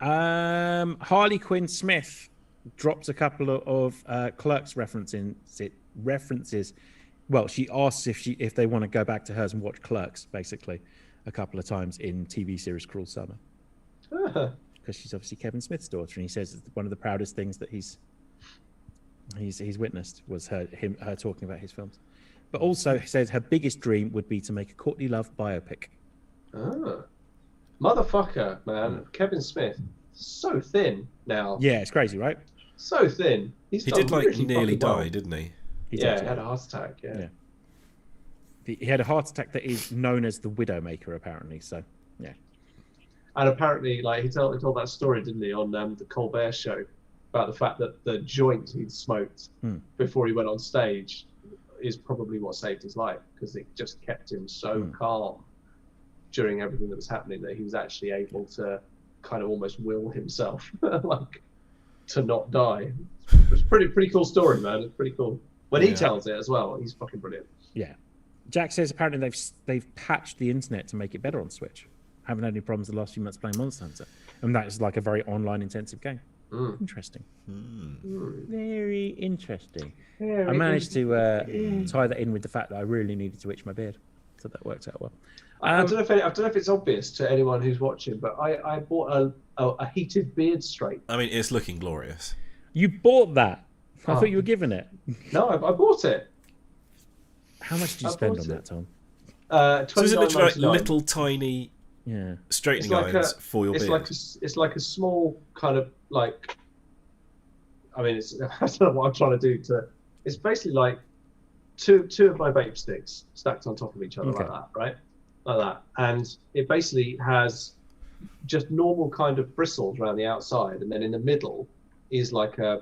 Yeah. Harley Quinn Smith drops a couple of Clerks references. Well, she asks if they want to go back to hers and watch Clerks, basically, a couple of times in TV series Cruel Summer. Because she's obviously Kevin Smith's daughter, and he says it's one of the proudest things that he's witnessed was her talking about his films. But also says her biggest dream would be to make a Courtney Love biopic. Motherfucker, man. Kevin Smith, so thin now. Yeah, it's crazy, right? So thin. He did really nearly fucking well. die, didn't he? He He had a heart attack. Yeah. He had a heart attack that is known as the Widowmaker, apparently. So, yeah. And apparently, like he told that story, didn't he, on the Colbert Show, about the fact that the joint he'd smoked before he went on stage is probably what saved his life because it just kept him so calm during everything that was happening that he was actually able to kind of almost will himself like to not die. It's pretty cool story, man. It's pretty cool when he tells it as well. He's fucking brilliant. Yeah. Jack says apparently they've patched the internet to make it better on Switch. Haven't had any problems the last few months playing Monster Hunter, and that is like a very online intensive game. Interesting. Very interesting. I managed to tie that in with the fact that I really needed to itch my beard, so that worked out well. I don't know if it's obvious to anyone who's watching, but I bought a heated beard straight. I mean, it's looking glorious. You bought that? I thought you were given it. No, I bought it. How much did you spend on that, Tom? So is it literally like little tiny straightening irons for your beard? It's like a small kind of like. I mean, I don't know what I'm trying to do to. It's basically like two of my vape sticks stacked on top of each other like that, right? Like that, and it basically has just normal kind of bristles around the outside, and then in the middle is like a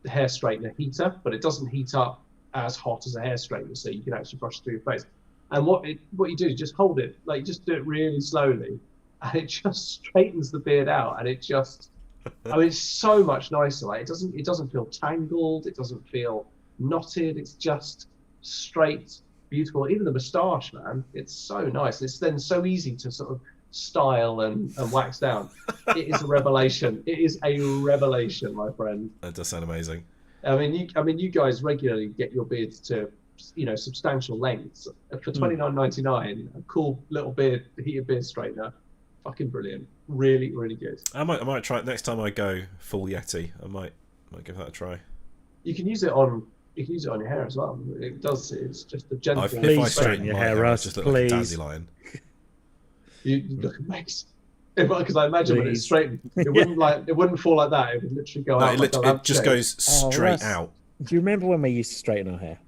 hair straightener heater, but it doesn't heat up as hot as a hair straightener, so you can actually brush through your face. And what you do is just hold it, like just do it really slowly, and it just straightens the beard out, and it just, I mean, it's so much nicer. Like it doesn't feel tangled, it doesn't feel knotted. It's just straight, beautiful. Even the moustache, man, it's so nice. It's then so easy to sort of style and wax down. It is a revelation. It is a revelation, my friend. That does sound amazing. I mean, you guys regularly get your beards to, substantial lengths for $29.99. A cool little heated beard straightener, fucking brilliant. Really, really good. I might try it next time I go full Yeti. I might give that a try. You can use it on your hair as well. It does. It's just a gentle. If I straighten your hair, Russ, just look like a dandelion. You look amazing. Because I imagine when it's straightened, it wouldn't fall like that. It would literally go out. It just goes straight out. Do you remember when we used to straighten our hair?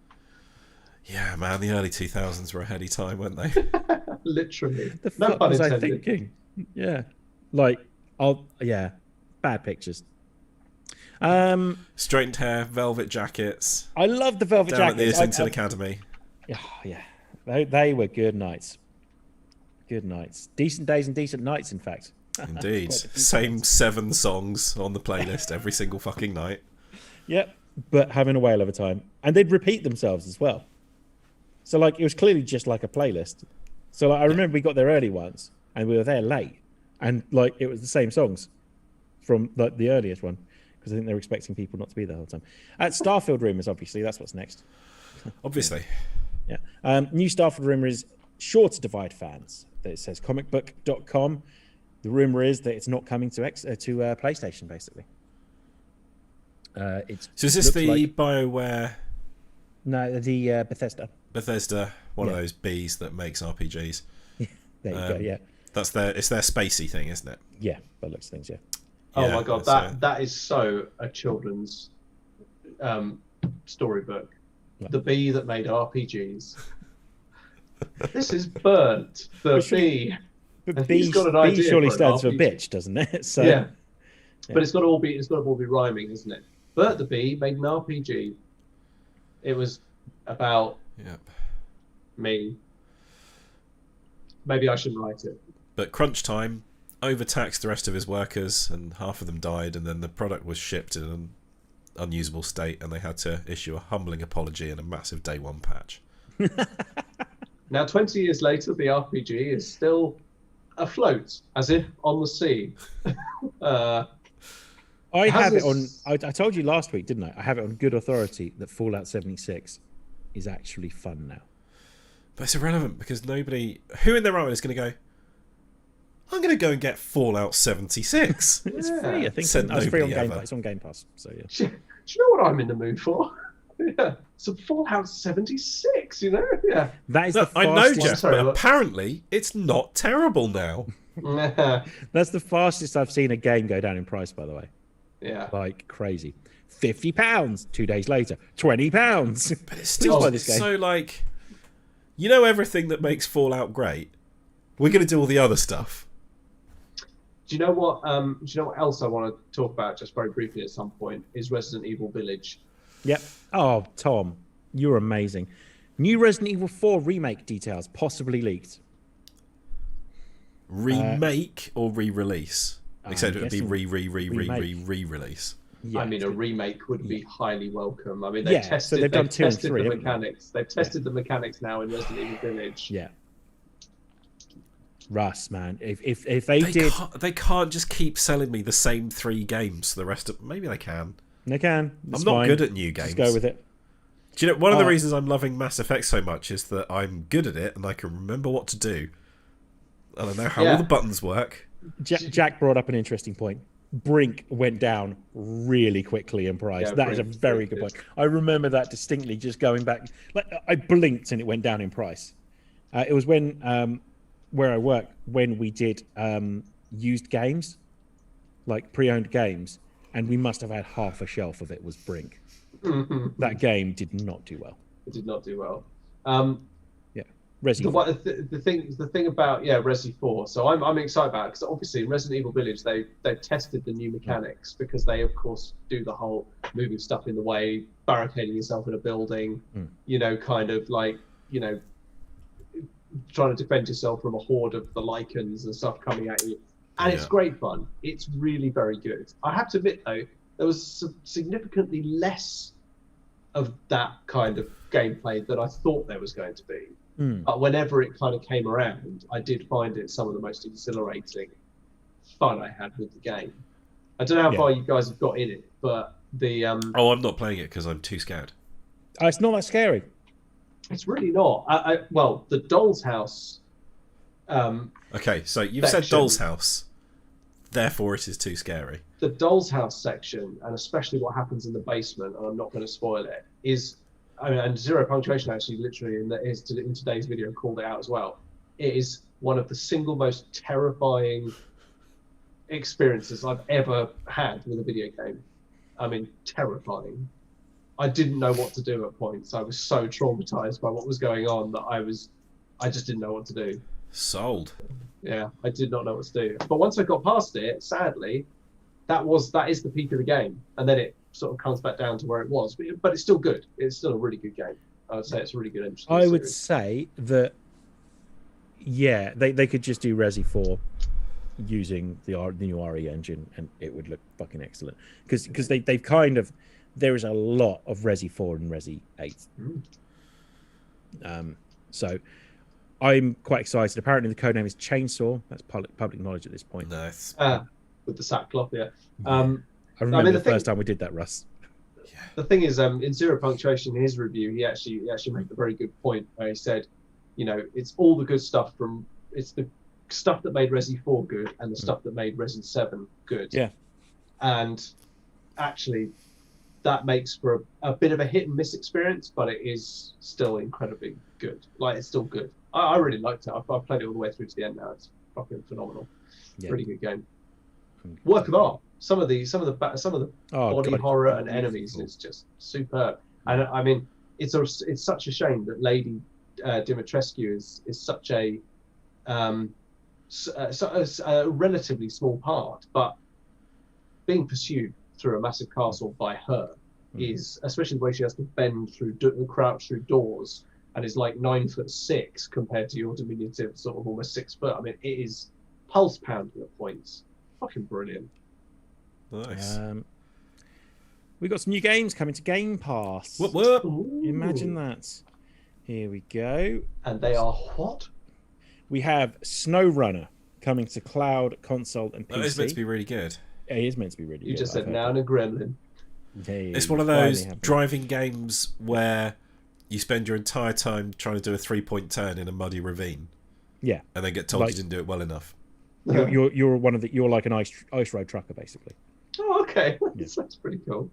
Yeah, man, the early 2000s were a heady time, weren't they? Literally. The fuck was I thinking? Yeah, bad pictures. Straightened hair, velvet jackets. I love the velvet jackets. Down at the Islington Academy. Yeah, they were good nights. Good nights. Decent days and decent nights, in fact. Indeed. Same 7 songs on the playlist every single fucking night. Yep, but having a whale of a time. And they'd repeat themselves as well. So, it was clearly just like a playlist. So, I remember we got there early once, and we were there late. And, it was the same songs from, the earliest one. Because I think they were expecting people not to be there the whole time. At Starfield Rumours, obviously, that's what's next. Obviously. Yeah. New Starfield Rumour is sure to divide fans. It says comicbook.com. The rumor is that it's not coming to PlayStation, basically. So is this the BioWare? No, the Bethesda. Bethesda, one of those bees that makes RPGs. There you go. Yeah, it's their spacey thing, isn't it? Yeah, by looks things. Yeah. Oh my god, that is so a children's storybook. Yeah. The bee that made RPGs. This is Burnt, the bee. But bee surely stands for bitch, doesn't it? So, yeah. But it's got to all be rhyming, isn't it? Bert the bee made an RPG. It was about me. Maybe I shouldn't write it. But crunch time overtaxed the rest of his workers, and half of them died. And then the product was shipped in an unusable state, and they had to issue a humbling apology and a massive day 1 patch. Now, 20 years later, the RPG is still afloat, as if on the sea. I have it on. I told you last week, didn't I? I have it on good authority that Fallout 76 is actually fun now. But it's irrelevant because nobody, who in their right mind is going to go, I'm going to go and get Fallout 76. It's free. I think it's free on Game Pass. It's on Game Pass. So yeah. Do you know what I'm in the mood for? Yeah, some Fallout 76. Yeah. That is the fastest. I know, Jeff, but apparently it's not terrible now. That's the fastest I've seen a game go down in price, by the way. Yeah. Like crazy. £50 2 days later. £20. But it's still so everything that makes Fallout great. We're going to do all the other stuff. Do you know what? Else I want to talk about just very briefly at some point is Resident Evil Village. Yep. Oh, Tom, you're amazing. New Resident Evil 4 remake details possibly leaked. Remake or re-release? Except it would be guessing re-release. Yeah, I mean, a it's- remake would be highly welcome. I mean, Yeah, so they've done 2 and 3, the haven't they? mechanics. They've tested the mechanics now in Resident Evil Village. yeah. Russ, man, if they did, They can't just keep selling me the same 3 games for the rest of. Maybe they can. they can. It's I'm not fine. good at new games. Just go with it. Do you know one of the reasons I'm loving Mass Effect so much is that I'm good at it and I can remember what to do. And I know how all the buttons work. Jack brought up an interesting point. Brink went down really quickly in price. Yeah, That is a Brink very good point. I remember that distinctly. Just going back, like I blinked and it went down in price. It was when where I work when we did used games, like pre-owned games, and we must have had half a shelf of it was Brink. That game did not do well. It did not do well. Resi. The thing about Resi 4. So I'm excited about it because obviously in Resident Evil Village they've tested the new mechanics because they of course do the whole moving stuff in the way, barricading yourself in a building, kind of like trying to defend yourself from a horde of the Lycans and stuff coming at you, and it's great fun. It's really very good. I have to admit though, there was significantly less of that kind of gameplay that I thought there was going to be. But whenever it kind of came around, I did find it some of the most exhilarating fun I had with the game. I don't know how far you guys have got in it, but the I'm not playing it because I'm too scared. It's not that scary. It's really not. Well, the Doll's House. Okay, so you've said Doll's House, therefore it is too scary. The Doll's House section, and especially what happens in the basement, and I'm not going to spoil it, is. And Zero Punctuation actually literally in today's video called it out as well. It is one of the single most terrifying experiences I've ever had with a video game. I mean, terrifying. I didn't know what to do at points. I was so traumatized by what was going on that I just didn't know what to do. Sold. Yeah, I did not know what to do. But once I got past it, sadly, that is the peak of the game, and then it sort of comes back down to where it was. But it's still good. It's still a really good game. I would say it's a really good. Interesting I would series. say that, they could just do Resi 4 using the new RE engine, and it would look fucking excellent. Because they've kind of, there is a lot of Resi 4 and Resi 8. So I'm quite excited. Apparently the codename is Chainsaw. That's public knowledge at this point. Nice. With the sackcloth, yeah. I remember the first time we did that, Russ. The thing is, in Zero Punctuation, in his review, he actually made a very good point where he said, it's all the good stuff it's the stuff that made Resi 4 good and the stuff that made Resi 7 good. Yeah. And actually, that makes for a bit of a hit and miss experience, but it is still incredibly good. Like, it's still good. I really liked it. I've played it all the way through to the end now. It's fucking phenomenal. Yeah. Really good game. Work of art. Some of the body horror and enemies is just superb. And I mean, it's such a shame that Lady Dimitrescu is such a relatively small part, but being pursued through a massive castle by her is, especially the way she has to bend through, crouch through doors, and is like 9'6" compared to your diminutive sort of almost 6 foot. I mean, it is pulse pounding at points. Fucking brilliant. Nice. We got some new games coming to Game Pass. What? Ooh. Imagine that. Here we go. And they are what? We have SnowRunner coming to cloud, console, and PC. That is meant to be really good. It is meant to be really good. You just I've said heard. now and a gremlin. It's one of those driving games where you spend your entire time trying to do a 3-point turn in a muddy ravine. Yeah. And then get told you didn't do it well enough. You're like an ice road trucker, basically. Oh, okay. Yeah. That's pretty cool.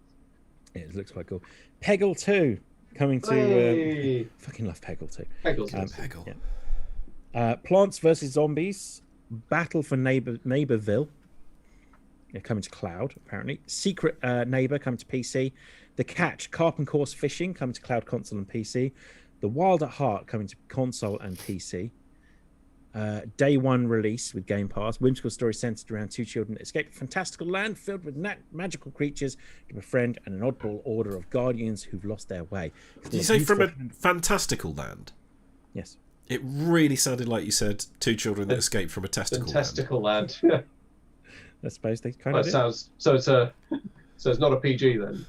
Yeah, it looks quite cool. Peggle 2 coming to. Hey. Fucking love Peggle 2. Peggle's Peggle. Yeah. Plants vs Zombies, Battle for Neighborville. They're coming to cloud, apparently. Secret Neighbor coming to PC. The Catch, Carp and Course Fishing coming to cloud, console, and PC. The Wild at Heart coming to console and PC. Day one release with Game Pass. Whimsical story centered around 2 children that escape a fantastical land filled with magical creatures to befriend an oddball order of guardians who've lost their way. Did you say from a fantastical land? Yes. It really sounded like you said two children that escaped from a The testicle. Testicle Land. Yeah. I suppose they kind Well, of it did. sounds so it's not a PG then.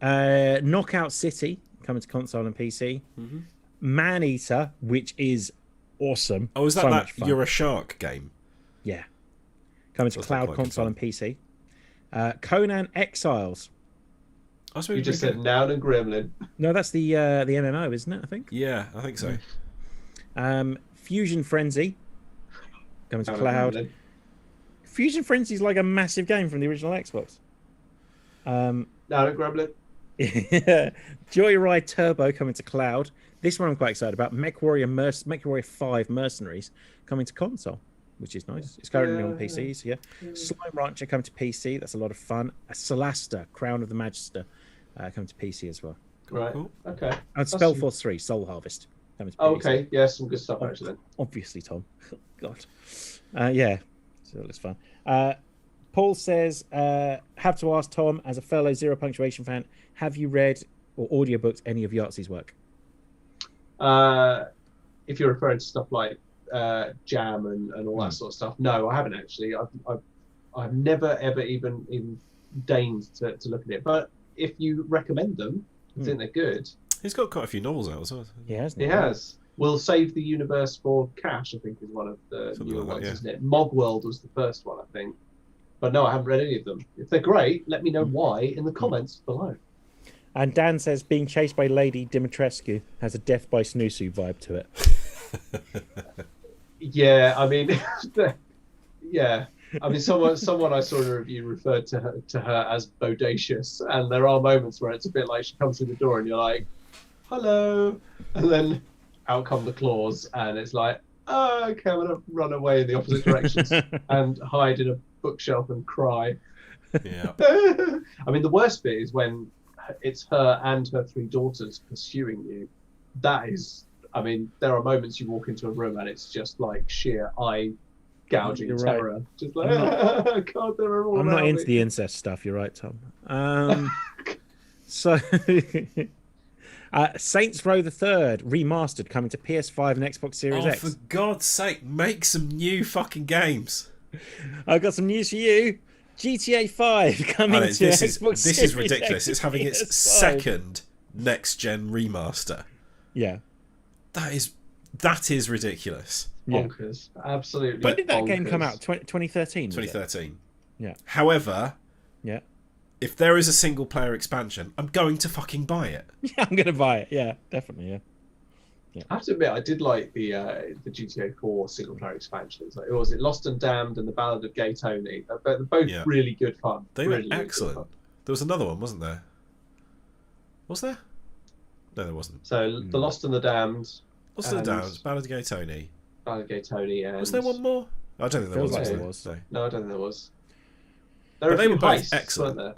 Knockout City coming to console and PC. Mhm. Maneater, which is awesome. Oh, is that so that much fun. You're a Shark game? Yeah. Coming to Does look cloud, quite good console, fun. and PC. Conan Exiles. I suppose You just said Noun and Gremlin. No, that's the MMO, isn't it? I think. Yeah, I think so. Fusion Frenzy. Coming to Noun and cloud. Gremlin. Fusion Frenzy is like a massive game from the original Xbox. Noun and Gremlin. Joyride Turbo coming to cloud. This one I'm quite excited about. MechWarrior 5 Mercenaries coming to console, which is nice. It's currently on PCs. Yeah. Slime Rancher coming to PC. That's a lot of fun. Solasta, Crown of the Magister, coming to PC as well. Right. Cool. Okay. And Spellforce 3 Soul Harvest coming to PC. Okay. Yeah, some good stuff actually. Obviously, Tom. God. Yeah. So that's fun. Paul says, have to ask Tom, as a fellow Zero Punctuation fan, have you read or audiobooked any of Yahtzee's work? If you're referring to stuff like Jam and all that sort of stuff, no, I haven't actually. I've never ever even deigned to look at it. But if you recommend them, I think they're good. He's got quite a few novels out as well. Yeah, hasn't He has. Will Save the Universe for Cash, I think, is one of the Something newer like that, ones, yeah. isn't it? Mogworld was the first one, I think. But no, I haven't read any of them. If they're great, let me know why in the comments below. And Dan says, being chased by Lady Dimitrescu has a Death by Snoozu vibe to it. Yeah, I mean, yeah. I mean, someone I saw in a review referred to her as bodacious, and there are moments where it's a bit like she comes through the door and you're like, hello, and then out come the claws, and it's like, oh, okay, I'm gonna run away in the opposite directions and hide in a bookshelf and cry. Yeah. I mean, the worst bit is when it's her and her three daughters pursuing you. That is, I mean, there are moments you walk into a room and it's just like sheer eye gouging You're right. terror. Just like, God, they're all I'm not around into me. the incest stuff. You're right, Tom. So, Saints Row the Third remastered coming to PS5 and Xbox Series Oh, X. for God's sake, make some new fucking games. I've got some news for you. GTA 5 coming to This Xbox is Series ridiculous. X It's having its PS5. second next-gen remaster. Yeah. That is ridiculous. Yeah. Bonkers. Absolutely. When did that game come bonkers. out? 2013? was it? 2013. Yeah. However, Yeah. if there is a single-player expansion, I'm going to fucking buy it. Yeah, I'm gonna buy it. Yeah, definitely. Yeah. I have to admit, I did like the GTA 4 single player expansions. Like, was it Lost and Damned and the Ballad of Gay Tony? They're both Yeah. really good fun. They really, were really good excellent. fun. There was another one, wasn't there? Was there? No, there wasn't. So the Lost and the Damned, Lost and And- Downs, Ballad of Gay Tony. Ballad of Gay Tony, and Was there one more? I don't think there Feels was. like actually. there was. No. No, I don't think there was. There were But a they few were both heists, excellent. weren't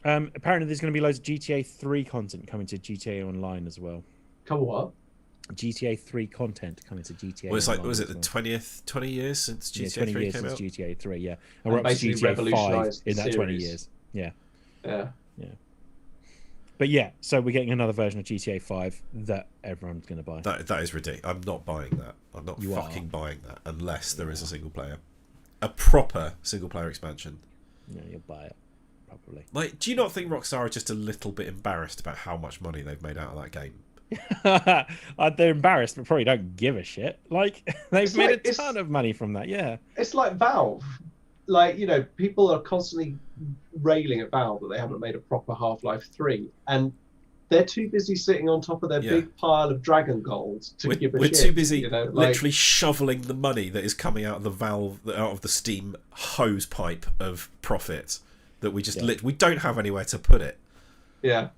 there? Apparently, there's going to be loads of GTA 3 content coming to GTA Online as well. Come on, what? GTA 3 content coming to GTA. Well, it's like, Online was it as the well. 20 years since Yeah, GTA 20 3 years came since out? GTA 3. Yeah, and And we're up to basically GTA 5 revolutionised in the that 20 series. years. Yeah, Yeah. but yeah, so we're getting another version of GTA 5 that everyone's going to buy. That is ridiculous. I'm not buying that. I'm not You fucking are. buying that unless there is a single player. A proper single player expansion. Yeah, you'll buy it probably. Like, do you not think Rockstar are just a little bit embarrassed about how much money they've made out of that game? They're embarrassed, but probably don't give a shit. Like they've It's made like- a it's- ton of money from that. Yeah, It's like Valve. Like, you know, people are constantly railing at Valve that they haven't made a proper Half-Life 3. And they're too busy sitting on top of their Yeah. big pile of Dragon Gold to give a We're shit. too busy you know, like, literally shoveling the money that is coming out of the out of the Steam hose pipe of profit that we just Yeah. we don't have anywhere to put it. yeah.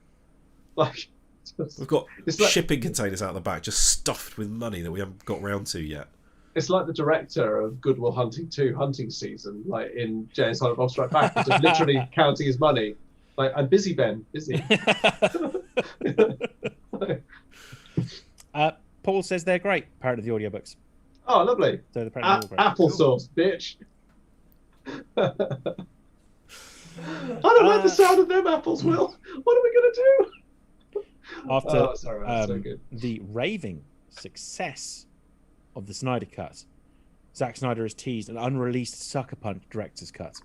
Like, We've got It's like- shipping containers out the back just stuffed with money that we haven't got round to yet. it's like the director of Good Will Hunting 2 Hunting Season, like in Jay and Silent Bob Strike Back, who's just literally counting his money. Like, I'm busy, Ben, busy. Paul says they're great. Apparently, the audiobooks. Oh, lovely. So they're apparently all great. Applesauce, bitch. I don't like the sound of them apples, Will. What are we going to do? After Oh, sorry, that's so good. the raving success of the Snyder Cut, Zack Snyder has teased an unreleased Sucker Punch director's cut.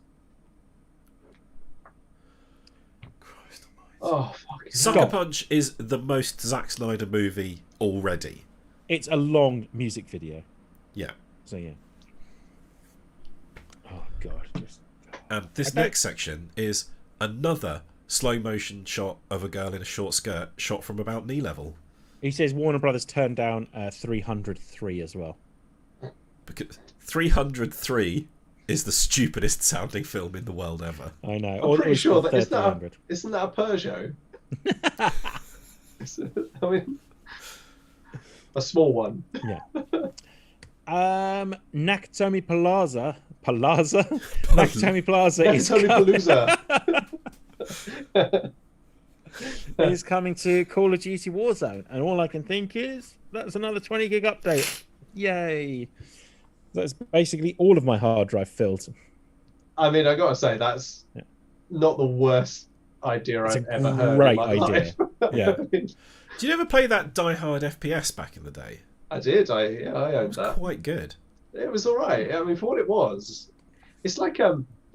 Christ almighty. Oh, fucking Sucker hell. Punch is the most Zack Snyder movie already. It's a long music video, Yeah. so yeah. Oh god, just And this Okay. next section is another slow motion shot of a girl in a short skirt shot from about knee level. he says Warner Brothers turned down 303 as well. Because 303 is the stupidest sounding film in the world ever. I know. I'm pretty sure that isn't 300. that a Peugeot? I mean, a small one. Yeah. Nakatomi Plaza. Nakatomi Plaza is Nakatomi coming, is coming to Call of Duty Warzone, and all I can think is that's another 20 gig update. Yay! That's basically all of my hard drive filled. I mean, I gotta say that's Yeah. not the worst idea It's I've a ever heard. great in my idea. life. Yeah. I mean, Did you ever play that Die Hard FPS back in the day? I did. I It owned was that. quite good. It was all right. I mean, for what it was, it's like I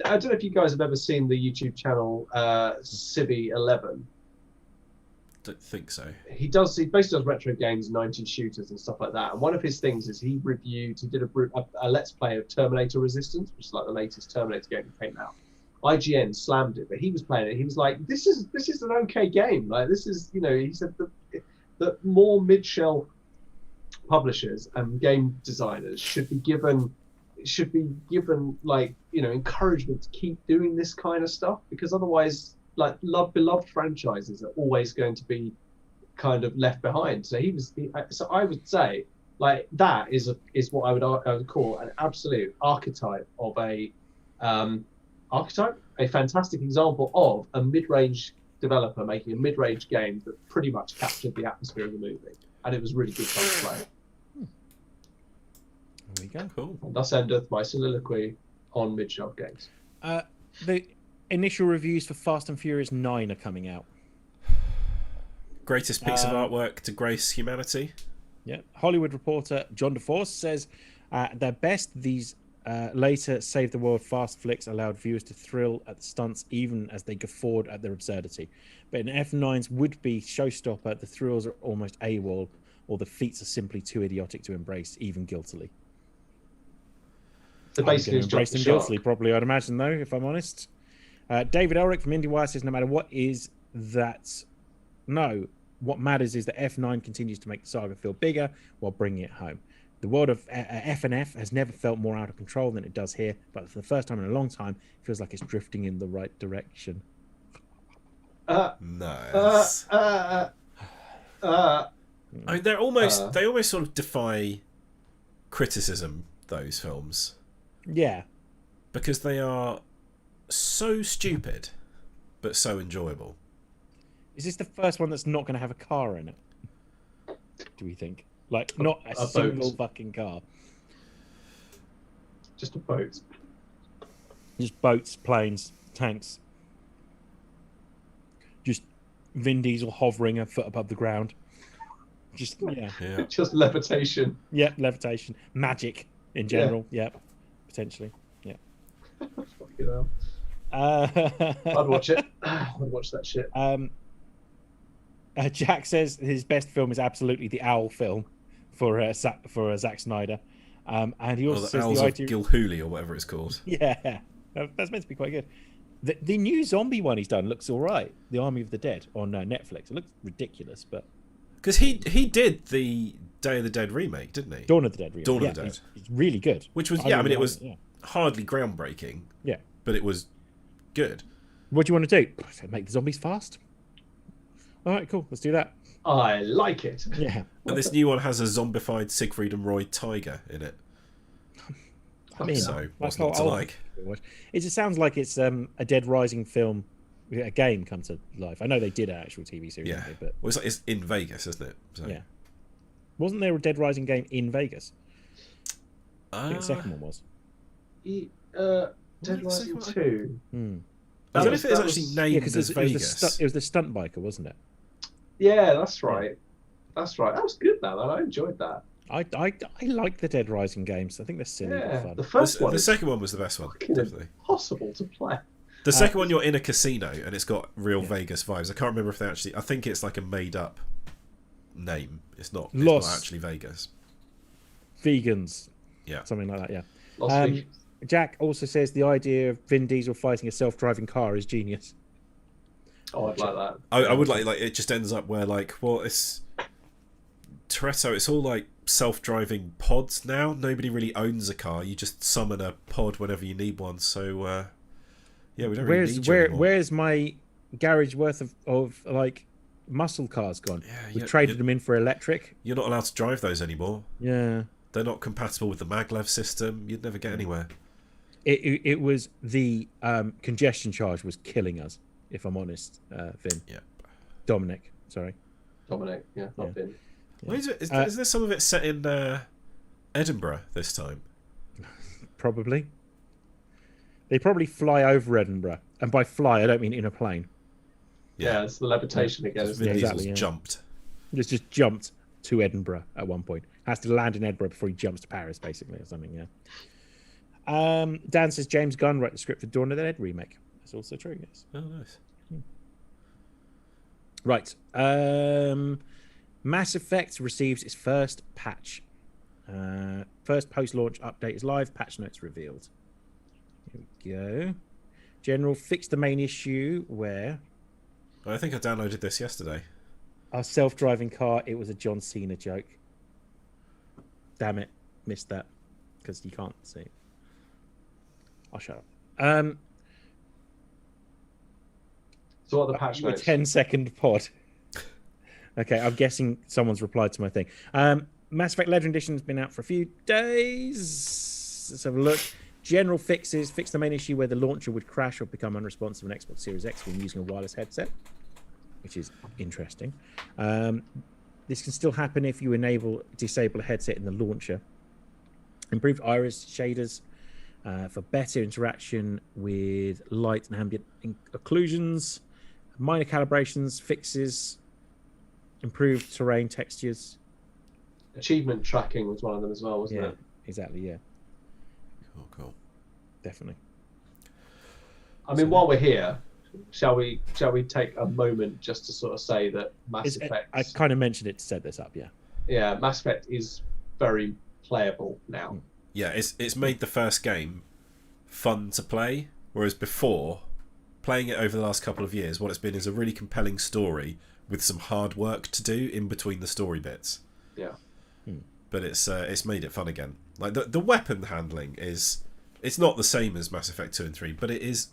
don't know if you guys have ever seen the YouTube channel Civi11. Don't think so. He basically does retro games, 90s shooters and stuff like that. And one of his things is he did a let's play of Terminator Resistance, which is like the latest Terminator game that came out. IGN slammed it, but he was playing it. He was like, "This is an okay game. Like this is, he said that more mid-shelf publishers and game designers should be given like encouragement to keep doing this kind of stuff, because otherwise, like beloved franchises are always going to be kind of left behind." So so I would say like that is what I would call an absolute archetype of a fantastic example of a mid-range developer making a mid-range game that pretty much captured the atmosphere of the movie, and it was really good fun to play. There we go. Cool. And thus endeth my soliloquy on mid-shelf games. The initial reviews for Fast and Furious 9 are coming out. Greatest piece of artwork to grace humanity. Yeah. Hollywood Reporter John DeForce says at their best, these later Save the World fast flicks allowed viewers to thrill at the stunts even as they guffawed at their absurdity. But in F9's would-be showstopper, the thrills are almost AWOL, or the feats are simply too idiotic to embrace, even guiltily. So I'm basically, gonna it's embrace Drop the them Shark. guiltily, probably, I'd imagine, though, if I'm honest. David Elric from IndieWire says, no matter what what matters is that F9 continues to make the saga feel bigger while bringing it home. The world of FNF has never felt more out of control than it does here, but for the first time in a long time, it feels like it's drifting in the right direction. Nice. I mean, they almost sort of defy criticism, those films, Yeah. because they are so stupid but so enjoyable. Is this the first one that's not going to have a car in it? Do we think? Like, not a boat. single fucking car. Just a boat. Just boats, planes, tanks. Just Vin Diesel hovering a foot above the ground. Just, yeah. Yeah. Just levitation. Yeah, levitation. Magic in general. Yeah, potentially. Yeah. Fucking hell. I'd watch it. I'd watch that shit. Jack says his best film is absolutely the Owl film for Zack Snyder. And he also Or the says Owls the of idea... Gilhooly, or whatever it's called. Yeah, that's meant to be quite good. The new zombie one he's done looks all right. The Army of the Dead on Netflix. It looks ridiculous, but Because he did the Day of the Dead remake, didn't he? Dawn of the Dead. Really. Dawn of yeah, the Dead. It's really good. Which was, really it was like it, hardly groundbreaking, yeah. but it was good. What do you want to do? Make the zombies fast. All right, cool. Let's do that. I like it. Yeah. And this new one has a zombified Siegfried and Roy tiger in it. I mean, So, that's what's how not to old- like? It just sounds like it's a Dead Rising film, a game come to life. I know they did an actual TV series, Yeah. but Well, it's in Vegas, isn't it? So, yeah. Wasn't there a Dead Rising game in Vegas? I think the Uh, second one was. Dead the Rising second 2. Hmm. I don't know if it is That actually was- named Yeah, because as it Vegas. was the stunt biker, wasn't it? Yeah, that's right. That's right. That was good, though. I enjoyed that. I like the Dead Rising games. I think they're silly but Yeah, fun. the first one The is second one was the best one, fucking definitely. impossible to play. The second one, you're in a casino and it's got real Yeah. Vegas vibes. I can't remember if they actually. I think it's like a made-up name. It's not Lost. actually Vegas. Vegans, Yeah. something like that. Yeah. Lost Um, Vegas. Jack also says the idea of Vin Diesel fighting a self-driving car is genius. Oh, I'd like that. I would like it just ends up where like, well, it's Toretto. It's all like self-driving pods now. Nobody really owns a car. You just summon a pod whenever you need one. So yeah, we don't really need you anymore. Where's my garage worth of like muscle cars gone? Yeah, We you- traded you- them in for electric. You're not allowed to drive those anymore. Yeah. They're not compatible with the maglev system. You'd never get anywhere. It was the congestion charge was killing us, if I'm honest, Vin. Yeah. Dominic, sorry. Dominic, not Yeah. Vin. Why is there some of it set in Edinburgh this time? Probably. They probably fly over Edinburgh. And by fly, I don't mean in a plane. Yeah, it's the levitation again. Vin Isn't it? Diesel's exactly, yeah. jumped. Just jumped to Edinburgh at one point. Has to land in Edinburgh before he jumps to Paris, basically, or something, yeah. Dan says James Gunn wrote the script for Dawn of the Dead remake. That's also true, yes. Oh, nice. Right. Mass Effect receives its first patch. First post-launch update is live. Patch notes revealed. Here we go. General fixed the main issue where I think I downloaded this yesterday. our self-driving car, it was a John Cena joke. Damn it. Missed that. Because you can't see. I'll shut up. So what are the patch A notes? 10-second pod. Okay, I'm guessing someone's replied to my thing. Mass Effect Legendary Edition has been out for a few days. Let's have a look. General fixes. Fix the main issue where the launcher would crash or become unresponsive on Xbox Series X when using a wireless headset, which is interesting. This can still happen if you disable a headset in the launcher. Improved iris shaders for better interaction with light and ambient occlusions. Minor calibrations, fixes, improved terrain textures. Achievement tracking was one of them as well, wasn't Yeah, it? exactly. Yeah, Cool. definitely. I mean, while we're here, shall we take a moment just to sort of say that Mass Effect? I kind of mentioned it to set this up. Yeah. Yeah, Mass Effect is very playable now. Yeah, it's made the first game fun to play, whereas before, playing it over the last couple of years, what it's been is a really compelling story with some hard work to do in between the story bits. Yeah. But it's made it fun again. Like the weapon handling it's not the same as Mass Effect 2 and 3, but it is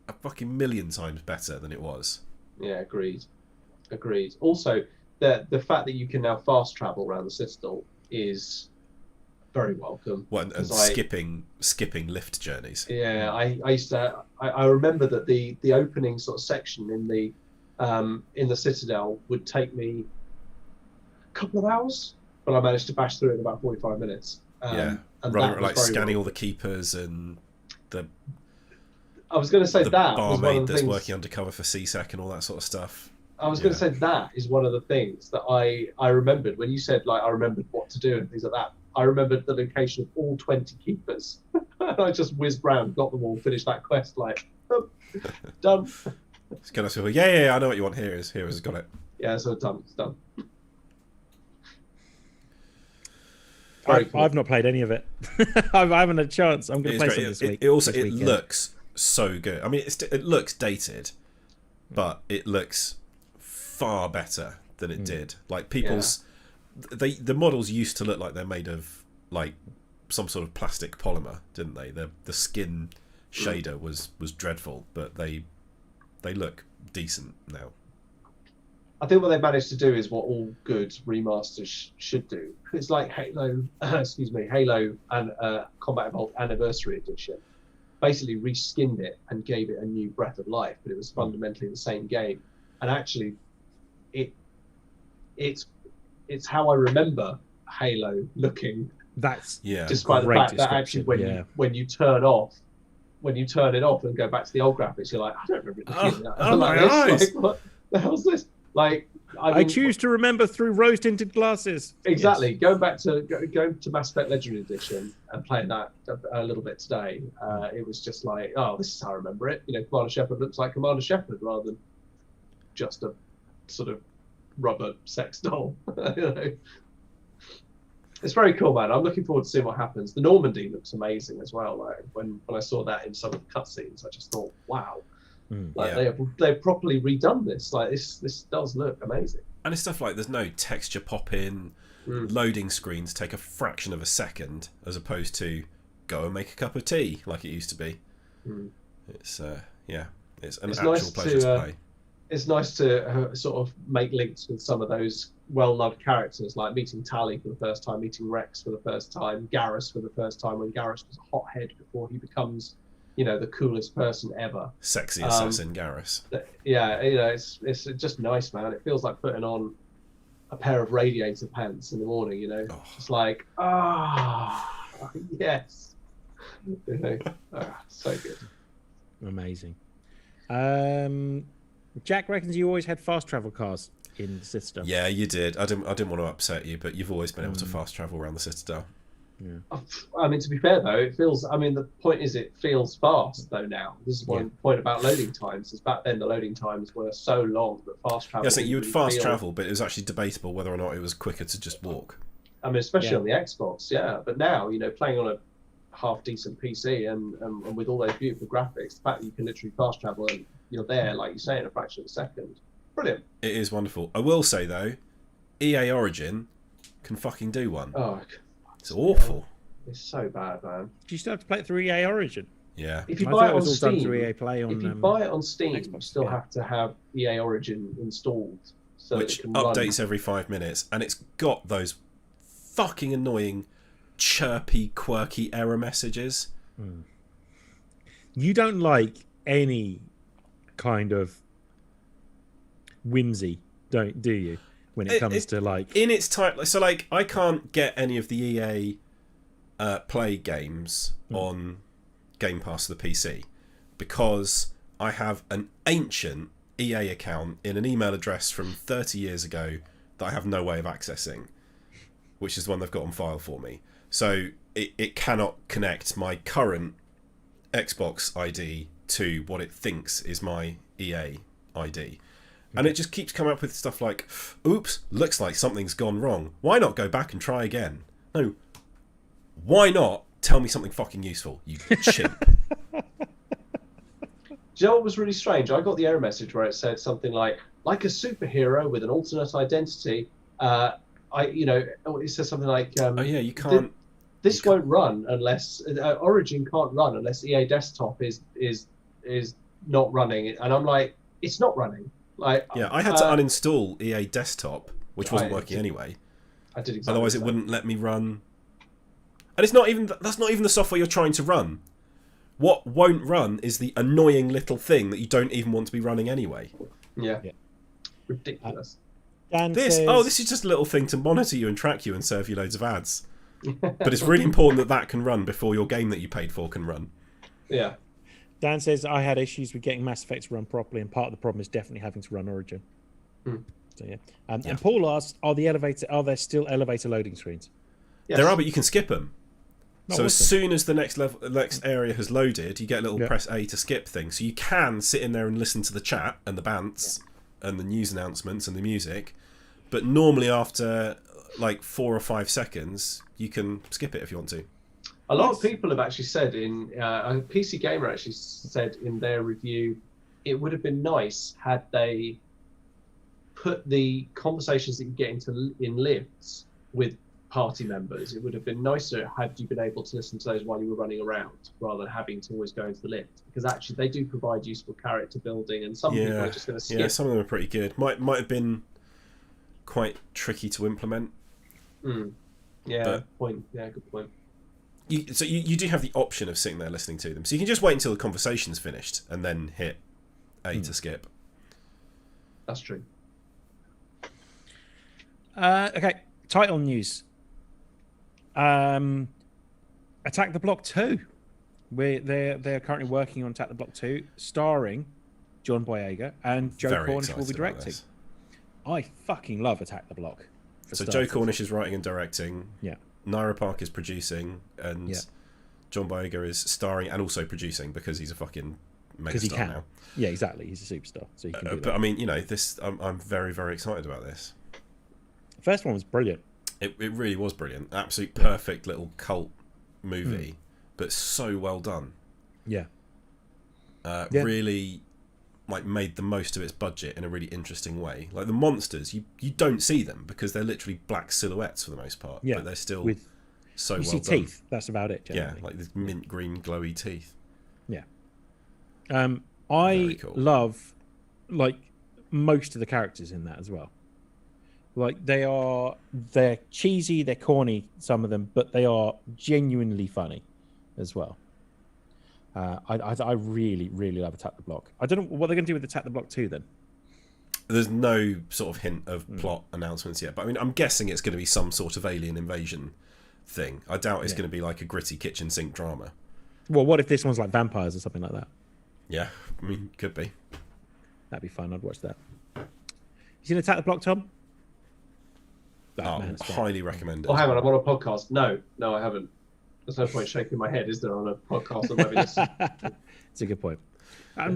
a fucking million times better than it was. Yeah, agreed. Also, the fact that you can now fast travel around the Citadel is very welcome. Well, and 'Cause skipping lift journeys. Yeah, I used to. I remember that the opening sort of section in the Citadel would take me a couple of hours, but I managed to bash through it in about 45 minutes. Yeah, and rather that was like very scanning well. all the keepers and the I was going to say the that was one barmaid of the that's things. working undercover for CSEC and all that sort of stuff. I was going Yeah. to say that is one of the things that I remembered when you said like I remembered what to do and things like that. I remembered the location of all 20 keepers. And I just whizzed round, got them all, finished that quest like done. It's kind of sort of, yeah, I know what you want. Here is, got it. Yeah, so done. It's done. Very cool. I've not played any of it. I haven't had a chance. I'm going to It's play great. some this week. It also this weekend. looks so good. I mean, it looks dated, but it looks far better than it did. Like people's, the models used to look like they're made of like some sort of plastic polymer, didn't they? The skin shader was dreadful, but they look decent now. I think what they've managed to do is what all good remasters should do. It's like Halo, Halo and Combat Evolved Anniversary Edition. Basically reskinned it and gave it a new breath of life, but it was fundamentally the same game. And actually, it's how I remember Halo looking. That's Yeah, Despite the great fact that actually description, when you turn it off and go back to the old graphics, you're like, I don't remember it looking like oh like my this. eyes. Like, what the hell's this? Like, I mean, choose to remember through rose-tinted glasses. Exactly. Going to Mass Effect Legendary Edition and playing that a little bit today, it was just like, oh, this is how I remember it. Commander Shepard looks like Commander Shepard rather than just a sort of rubber sex doll. It's very cool, man. I'm looking forward to seeing what happens. The Normandy looks amazing as well. Like when I saw that in some of the cutscenes, I just thought, wow. They've properly redone this. Like this does look amazing. And it's stuff like there's no texture pop in, loading screens take a fraction of a second as opposed to go and make a cup of tea like it used to be. It's it's an actual nice pleasure to play. It's nice to sort of make links with some of those well-loved characters, like meeting Tali for the first time, meeting Rex for the first time, Garrus for the first time when Garrus was a hothead before he becomes the coolest person ever. Sexy assassin Garrus. Yeah, it's just nice, man. It feels like putting on a pair of radiator pants in the morning, It's like, yes. So good. Amazing. Jack reckons you always had fast travel cars in the Citadel. Yeah, you did. I didn't want to upset you, but you've always been able to fast travel around the Citadel. Yeah. I mean, to be fair though, it feels. I mean, the point is, it feels fast though now. This is one point about loading times. Is back then the loading times were so long that fast travel. Yeah, so you would fast travel, but it was actually debatable whether or not it was quicker to just walk. I mean, especially on the Xbox, yeah. But now, playing on a half decent PC and with all those beautiful graphics, the fact that you can literally fast travel and you're there, like you say, in a fraction of a second, brilliant. It is wonderful. I will say though, EA Origin can fucking do one. Oh. It's awful. It's so bad, man. Do you still have to play it through EA Origin? Yeah. If you buy it on Steam, EA Play on, if you buy it on Steam, Xbox, you still have to have EA Origin installed, so which that it can updates run. every 5 minutes, and it's got those fucking annoying, chirpy, quirky error messages. You don't like any kind of whimsy, do you? When it comes to like in its type, so like I can't get any of the EA Play games on Game Pass for the PC because I have an ancient EA account in an email address from 30 years ago that I have no way of accessing, which is the one they've got on file for me. So it cannot connect my current Xbox ID to what it thinks is my EA ID. And it just keeps coming up with stuff like, oops, looks like something's gone wrong. Why not go back and try again? No. Why not tell me something fucking useful, you chimp? Do you know what was really strange? I got the error message where it said something like a superhero with an alternate identity. It says something like, you can't. This won't run unless Origin can't run unless EA Desktop is not running. And I'm like, it's not running. Like, I had to uninstall EA Desktop, which wasn't working anyway. I did exactly. Otherwise, it wouldn't let me run. And it's not even that's not even the software you're trying to run. What won't run is the annoying little thing that you don't even want to be running anyway. Yeah. Ridiculous. This is just a little thing to monitor you and track you and serve you loads of ads. But it's really important that can run before your game that you paid for can run. Yeah. Dan says, I had issues with getting Mass Effect to run properly, and part of the problem is definitely having to run Origin. So yeah. And Paul asked, are there still elevator loading screens? Yes. There are, but you can skip them. So as awesome. soon as the next area has loaded, you get a little press A to skip thing. So you can sit in there and listen to the chat and the bants and the news announcements and the music. But normally after like 4 or 5 seconds, you can skip it if you want to. A lot of people have actually said PC Gamer actually said in their review, it would have been nice had they put the conversations that you get into in lifts with party members. It would have been nicer had you been able to listen to those while you were running around, rather than having to always go into the lift. Because actually, they do provide useful character building, and some people are just going to skip. Yeah, some of them are pretty good. Might have been quite tricky to implement. Yeah, but point. Yeah, good point. So you do have the option of sitting there listening to them. So you can just wait until the conversation's finished and then hit A to skip. That's true. Okay, title news. Attack the Block 2. They're currently working on Attack the Block 2, starring John Boyega, and Joe Very Cornish will be excited about directing. this. I fucking love Attack the Block. So Joe Cornish is writing and directing. Yeah. Naira Park is producing, and Yeah. John Boyega is starring and also producing because he's a fucking Because he megastar can. now. Yeah, exactly. He's a superstar, so he can do that. But I mean, you know, this I'm very, very excited about this. The first one was brilliant. It really was brilliant. Absolute perfect little cult movie, but so well done. Yeah. Yeah. Really, like, made the most of its budget in a really interesting way. Like the monsters, you don't see them because they're literally black silhouettes for the most part. Yeah. But they're still With so you well see done. teeth. That's about it. Yeah, Generally. like these mint green glowy teeth. Yeah. Very I cool. love like most of the characters in that as well. Like they're cheesy, they're corny, some of them, but they are genuinely funny as well. I really, really love Attack the Block. I don't know what they're going to do with Attack the Block 2 then. There's no sort of hint of plot announcements yet, but I mean, I'm guessing it's going to be some sort of alien invasion thing. I doubt it's going to be like a gritty kitchen sink drama. Well, what if this one's like vampires or something like that? Yeah, I mean, could be. That'd be fun. I'd watch that. You seen Attack the Block, Tom? Oh, man, it's great. highly recommend it. Oh, hang on, I'm on a podcast. No, I haven't. There's no point shaking my head, is there, on a podcast? Maybe listen. It's a good point.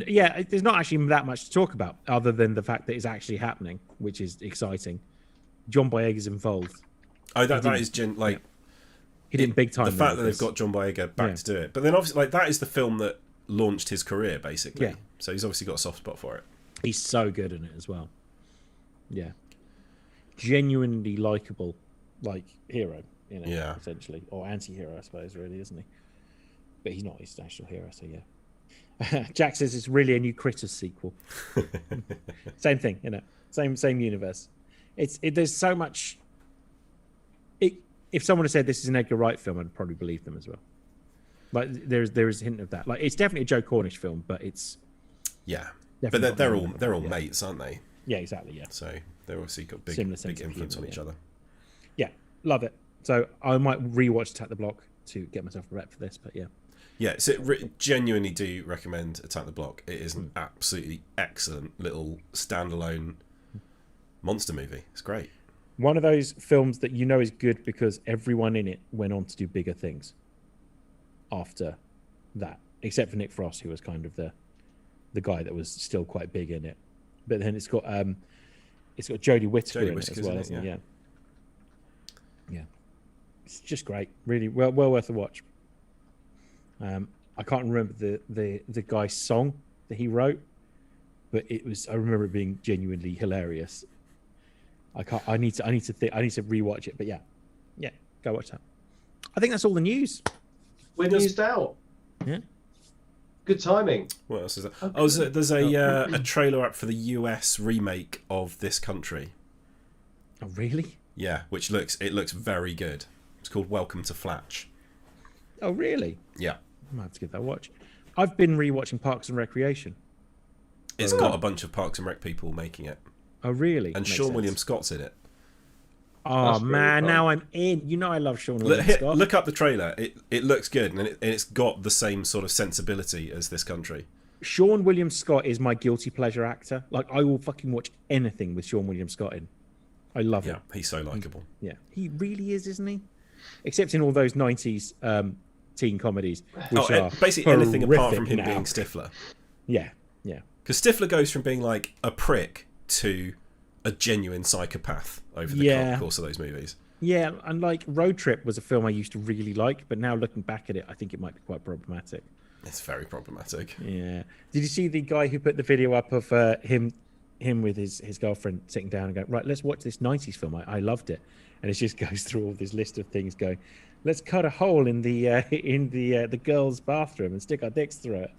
Yeah, there's not actually that much to talk about other than the fact that it's actually happening, which is exciting. John Boyega's involved. Oh, that is He did big time. The fact with that they've this. got John Boyega back to do it, but then obviously, like, that is the film that launched his career, basically. Yeah. So he's obviously got a soft spot for it. He's so good in it as well. Yeah. Genuinely likable, like, hero, you know, Yeah. essentially. Or anti-hero, I suppose, really, isn't he? But he's not his national hero, so yeah. Jack says it's really a new Critters sequel. Same thing, you know. Same universe. There's so much... If someone had said this is an Edgar Wright film, I'd probably believe them as well. Like, there is a hint of that. Like, it's definitely a Joe Cornish film, but it's... Yeah, Definitely but not they're Nolan. all Yeah. mates, aren't they? Yeah, exactly, yeah. So they've obviously got Similar big sense of influence humour, on each yeah. other. Yeah, love it. So I might rewatch Attack the Block to get myself prepped for this, but yeah. Yeah, so genuinely do recommend Attack the Block. It is an absolutely excellent little standalone monster movie. It's great. One of those films that you know is good because everyone in it went on to do bigger things after that, except for Nick Frost, who was kind of the guy that was still quite big in it. But then it's got Jodie Whittaker in it as well, isn't it? Yeah. Yeah. It's just great. Really well worth a watch. I can't remember the guy's song that he wrote, but I remember it being genuinely hilarious. I need to rewatch it, but yeah, go watch that. I think that's all the news. We're newsed out. Yeah. Good timing. What else is there? Oh, there's a trailer up for the US remake of This Country. Oh, really? Yeah, which looks very good. It's called Welcome to Flatch. Oh, really? Yeah. I might have to give that a watch. I've been rewatching Parks and Recreation. It's got a bunch of Parks and Rec people making it. Oh, really? And Makes Sean sense. William Scott's in it. Oh, That's really man, fun. now I'm in. You know I love Sean William Scott. Look up the trailer. It looks good, and it's got the same sort of sensibility as This Country. Sean William Scott is my guilty pleasure actor. Like, I will fucking watch anything with Sean William Scott in. I love Yeah, him. he's so likable. Yeah, he really is, isn't he? Except in all those 90s teen comedies, which are basically anything apart from horrific him now. being Stifler. Yeah. Because Stifler goes from being like a prick to a genuine psychopath over the course of those movies. Yeah, and like Road Trip was a film I used to really like, but now looking back at it, I think it might be quite problematic. It's very problematic. Yeah. Did you see the guy who put the video up of him with his girlfriend sitting down and going, right, let's watch this 90s film. I loved it. And it just goes through all this list of things going, let's cut a hole in the girls' bathroom and stick our dicks through it.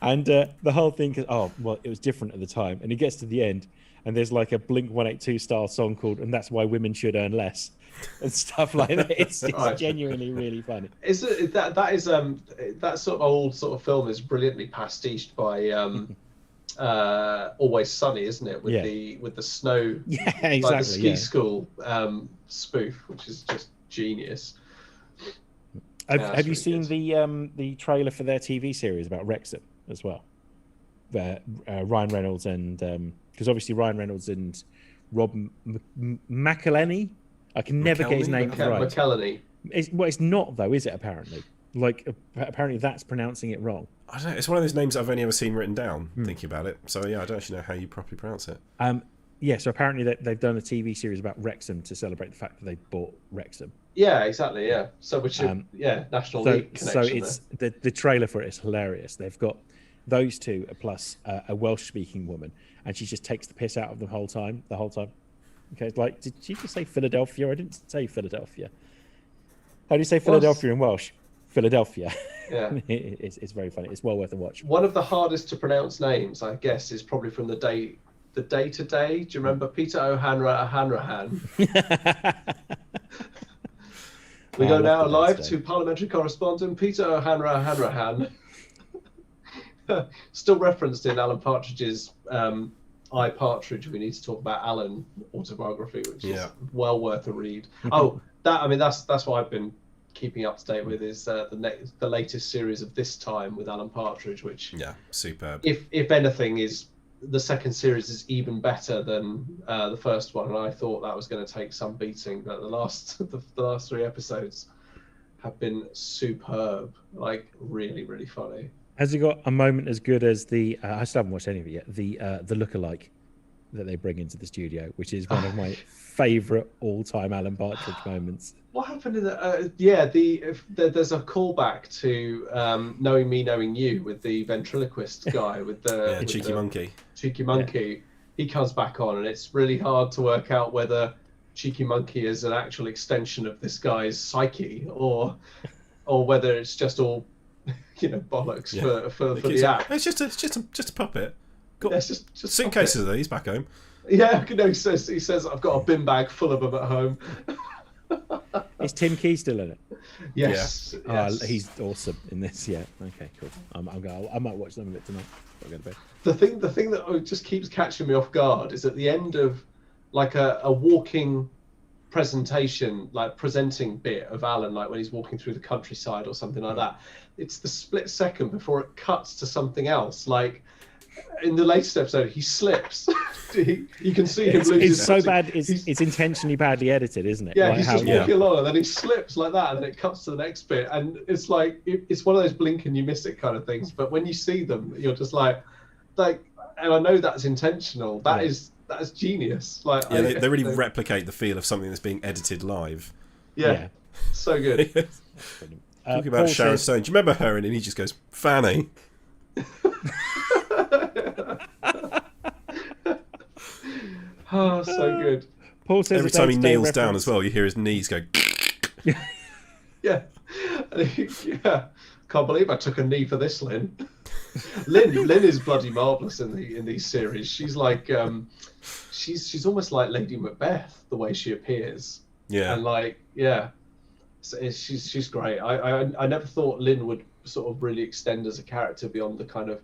And the whole thing is, it was different at the time. And it gets to the end, and there's like a Blink-182 style song called "And That's Why Women Should Earn Less" and stuff like that. It's genuinely really funny. That sort of old sort of film is brilliantly pastiched by Always Sunny, isn't it? With the snow, Yeah, exactly. like the ski school spoof, which is just genius. Have you really seen good. the trailer for their TV series about Wrexham as well? Ryan Reynolds and because obviously Ryan Reynolds and Rob McElhenney. I can never get his name right. McElhenney. It's not though, is it? Apparently, apparently that's pronouncing it wrong. I don't know. It's one of those names I've only ever seen written down. Thinking about it, so yeah, I don't actually know how you properly pronounce it. Yeah, so apparently they've done a TV series about Wrexham to celebrate the fact that they bought Wrexham. Yeah, exactly. Yeah, so which National League connection. So it's the trailer for it is hilarious. They've got those two plus a Welsh-speaking woman, and she just takes the piss out of them the whole time. Okay, it's like, did she just say Philadelphia? I didn't say Philadelphia. How do you say Philadelphia in Welsh? Philadelphia. Yeah, it's very funny. It's well worth a watch. One of the hardest to pronounce names, I guess, is probably from the day to day. Do you remember Peter O'Hanrahan? We go now live to parliamentary correspondent Peter O'Hanrahan. Still referenced in Alan Partridge's I, Partridge. We need to talk about Alan autobiography, which is well worth a read. That's what I've been keeping up to date with is the latest series of This Time with Alan Partridge, which superb. If anything, is the second series is even better than the first one, and I thought that was going to take some beating, but the last 3 episodes have been superb, like really, really funny. Has it got a moment as good as the? I still haven't watched any of it yet. The lookalike that they bring into the studio, which is one of my favourite all-time Alan Partridge moments. What happened in that? There's a callback to Knowing Me, Knowing You with the ventriloquist guy with the Cheeky Monkey. Cheeky Monkey. He comes back on, and it's really hard to work out whether Cheeky Monkey is an actual extension of this guy's psyche, or whether it's just all bollocks for the act. It's just a puppet. Got just suitcases of these back home. Yeah, he says I've got a bin bag full of them at home. Is Tim Key still in it? Yes. Yeah. Yes. He's awesome in this. Yeah. Okay. Cool. I might watch some of it tonight. I'll go to bed. The thing that just keeps catching me off guard is at the end of like a walking presentation, like presenting bit of Alan, like when he's walking through the countryside or something like that. It's the split second before it cuts to something else. Like in the latest episode, he slips. You can see him lose. It's so bad. It's intentionally badly edited, isn't it? Yeah, like he's just walking along, and then he slips like that, and then it cuts to the next bit, and it's like it's one of those blink and you miss it kind of things. But when you see them, you're just like, and I know that's intentional. That is genius. Like, they really replicate the feel of something that's being edited live. Yeah. So good. Talking about Sharon Stone, do you remember her? And he just goes, Fanny. Oh, so good. Paul says every time he kneels down as well, you hear his knees go. Yeah. Can't believe I took a knee for this, Lynn. Lynn is bloody marvelous in these series. She's like, she's almost like Lady Macbeth the way she appears. Yeah. And like, yeah, she's great. I never thought Lynn would sort of really extend as a character beyond the kind of.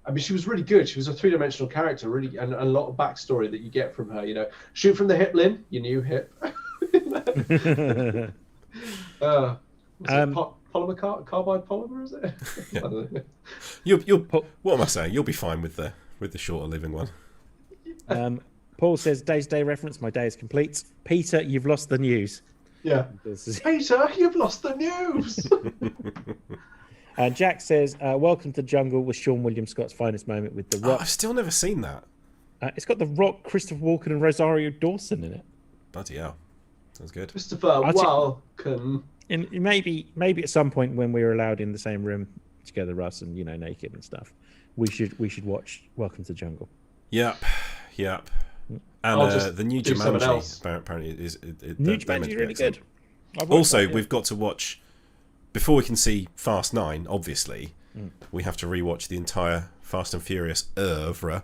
I mean, she was really good. She was a three-dimensional character, really, and a lot of backstory that you get from her. Shoot from the hip, Lynn. Your new hip. Polymer carbide polymer, is it? Yeah. I don't know. What am I saying? You'll be fine with the shorter living one. Paul says, "Day's day reference. My day is complete." Peter, you've lost the news. Yeah. Peter, you've lost the news. Jack says, "Welcome to Jungle was Sean William Scott's finest moment with The Rock." I've still never seen that. It's got The Rock, Christopher Walken, and Rosario Dawson in it. Bloody hell, sounds good. Christopher Walken. And maybe at some point when we're allowed in the same room together, Russ, and naked and stuff, we should watch Welcome to Jungle. Yep. And the new Jumanji apparently is. New Jumanji is really good. Also, we've got to watch. Before we can see Fast 9, obviously, we have to rewatch the entire Fast and Furious oeuvre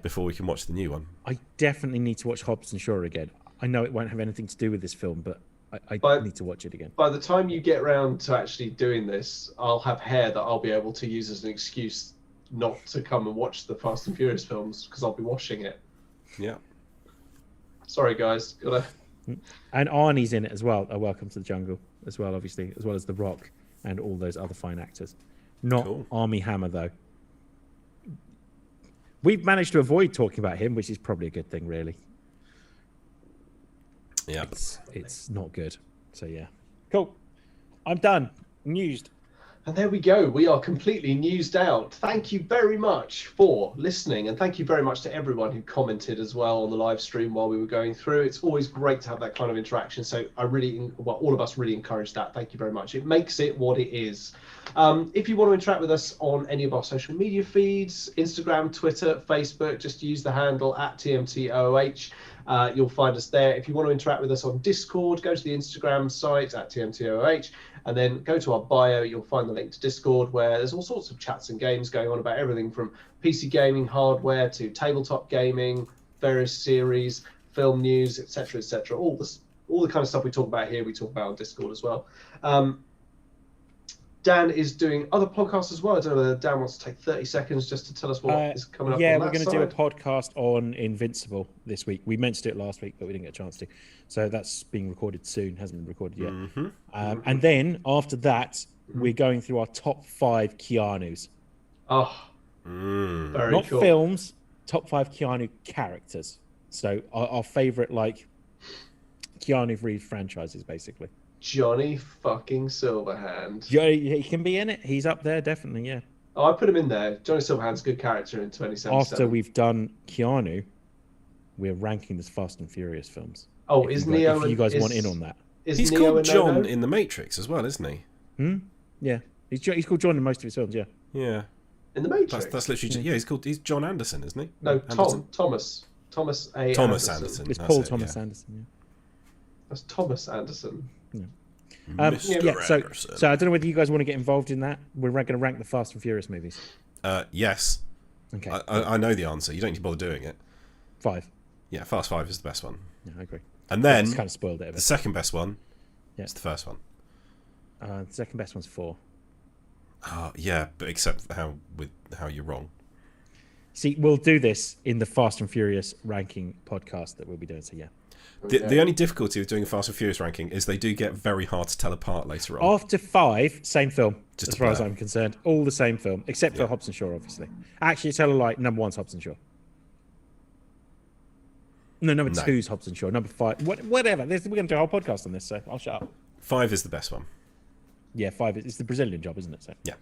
before we can watch the new one. I definitely need to watch Hobbs and Shaw again. I know it won't have anything to do with this film, but I need to watch it again. By the time you get round to actually doing this, I'll have hair that I'll be able to use as an excuse not to come and watch the Fast and Furious films because I'll be washing it. Yeah. Sorry, guys. And Arnie's in it as well. Welcome to the Jungle as well, obviously, as well as The Rock and all those other fine actors. Not Armie Hammer, though. We've managed to avoid talking about him, which is probably a good thing, really. Yeah. It's not good. So yeah, cool. I'm done. I'm used. And there we go. We are completely newsed out. Thank you very much for listening. And thank you very much to everyone who commented as well on the live stream while we were going through. It's always great to have that kind of interaction. So all of us really encourage that. Thank you very much. It makes it what it is. If you want to interact with us on any of our social media feeds, Instagram, Twitter, Facebook, just use the handle @TMTOOH. You'll find us there. If you want to interact with us on Discord, go to the Instagram site @TMTOOH. And then go to our bio, you'll find the link to Discord, where there's all sorts of chats and games going on about everything from PC gaming, hardware, to tabletop gaming, various series, film news, etc., etc. All the kind of stuff we talk about here, we talk about on Discord as well. Dan is doing other podcasts as well. I don't know whether Dan wants to take 30 seconds just to tell us what is coming up. Yeah, on we're that going to do a side. podcast on Invincible this week. We mentioned it last week, but we didn't get a chance to. So that's being recorded soon. Hasn't been recorded yet. And then after that, we're going through our top 5 Keanu's. Oh, very Not cool. films, top 5 Keanu characters. So our favorite, like, Keanu Reeves franchises, basically. Johnny fucking Silverhand. Yeah, he can be in it. He's up there, definitely, yeah. Oh, I put him in there. Johnny Silverhand's a good character in 2077. After we've done Keanu, we're ranking the Fast and Furious films. Oh, If is you guys- Neo? If you guys is, want in on that. Is He's Neo called a John no-no? in The Matrix as well, isn't he? Yeah, he's called John in most of his films, yeah. Yeah. In the Matrix. That's literally he's John Anderson, isn't he? No, Anderson? Thomas A. Thomas Anderson. Anderson. It's That's Paul it, Thomas yeah. Anderson, That's Thomas Anderson. Mr. yeah. Anderson. So I don't know whether you guys want to get involved in that. We're going to rank the Fast and Furious movies. Yes. Okay, I know the answer. You don't need to bother doing it. 5. Yeah, Fast 5 is the best one. Yeah, I agree. And then It's kind of spoiled it a the bit. second best one Yeah. is the first one. The second best one's 4. Yeah, but except how you're wrong. See, we'll do this in the Fast and Furious ranking podcast that we'll be doing. So yeah. The only difficulty with doing a Fast and Furious ranking is they do get very hard to tell apart later on. After 5, same film, Just as a far as blur. I'm concerned. All the same film, except for Hobbs and Shaw, obviously. Actually, tell a lie. Number 1's Hobbs and Shaw. No, number 2's Hobbs and Shaw. Number 5, whatever. We're going to do a whole podcast on this, so I'll shut up. 5 is the best one. Yeah, 5 is it's the Brazilian job, isn't it? So Yeah.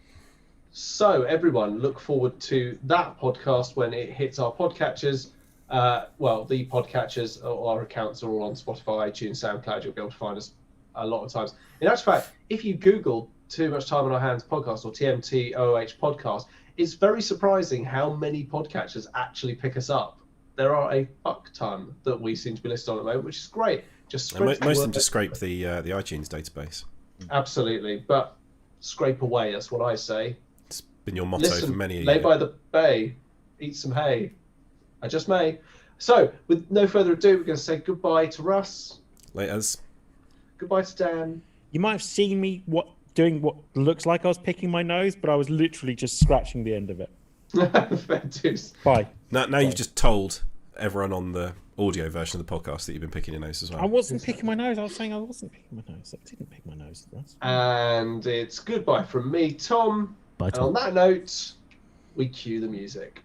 So everyone, look forward to that podcast when it hits our podcatchers. The podcatchers, our accounts are all on Spotify, iTunes, SoundCloud. You'll be able to find us a lot of times. In actual fact, if you Google Too Much Time on Our Hands podcast or TMTOOH podcast, it's very surprising how many podcatchers actually pick us up. There are a fuck ton that we seem to be listed on at the moment, which is great. Just And most spread of the them word. just scrape the iTunes database. Absolutely, but scrape away. That's what I say. It's been your motto for Listen, many a lay year. by the bay, eat some hay. I just may. So, with no further ado, we're going to say goodbye to Russ. Laters. Goodbye to Dan. you might have seen me doing what looks like I was picking my nose, but I was literally just scratching the end of it. Fair dues. Bye. Now you've just told everyone on the audio version of the podcast that you've been picking your nose as well. I wasn't picking my nose. I was saying I wasn't picking my nose. I didn't pick my nose. Russ. And it's goodbye from me, Tom. Bye, And on that note, we cue the music.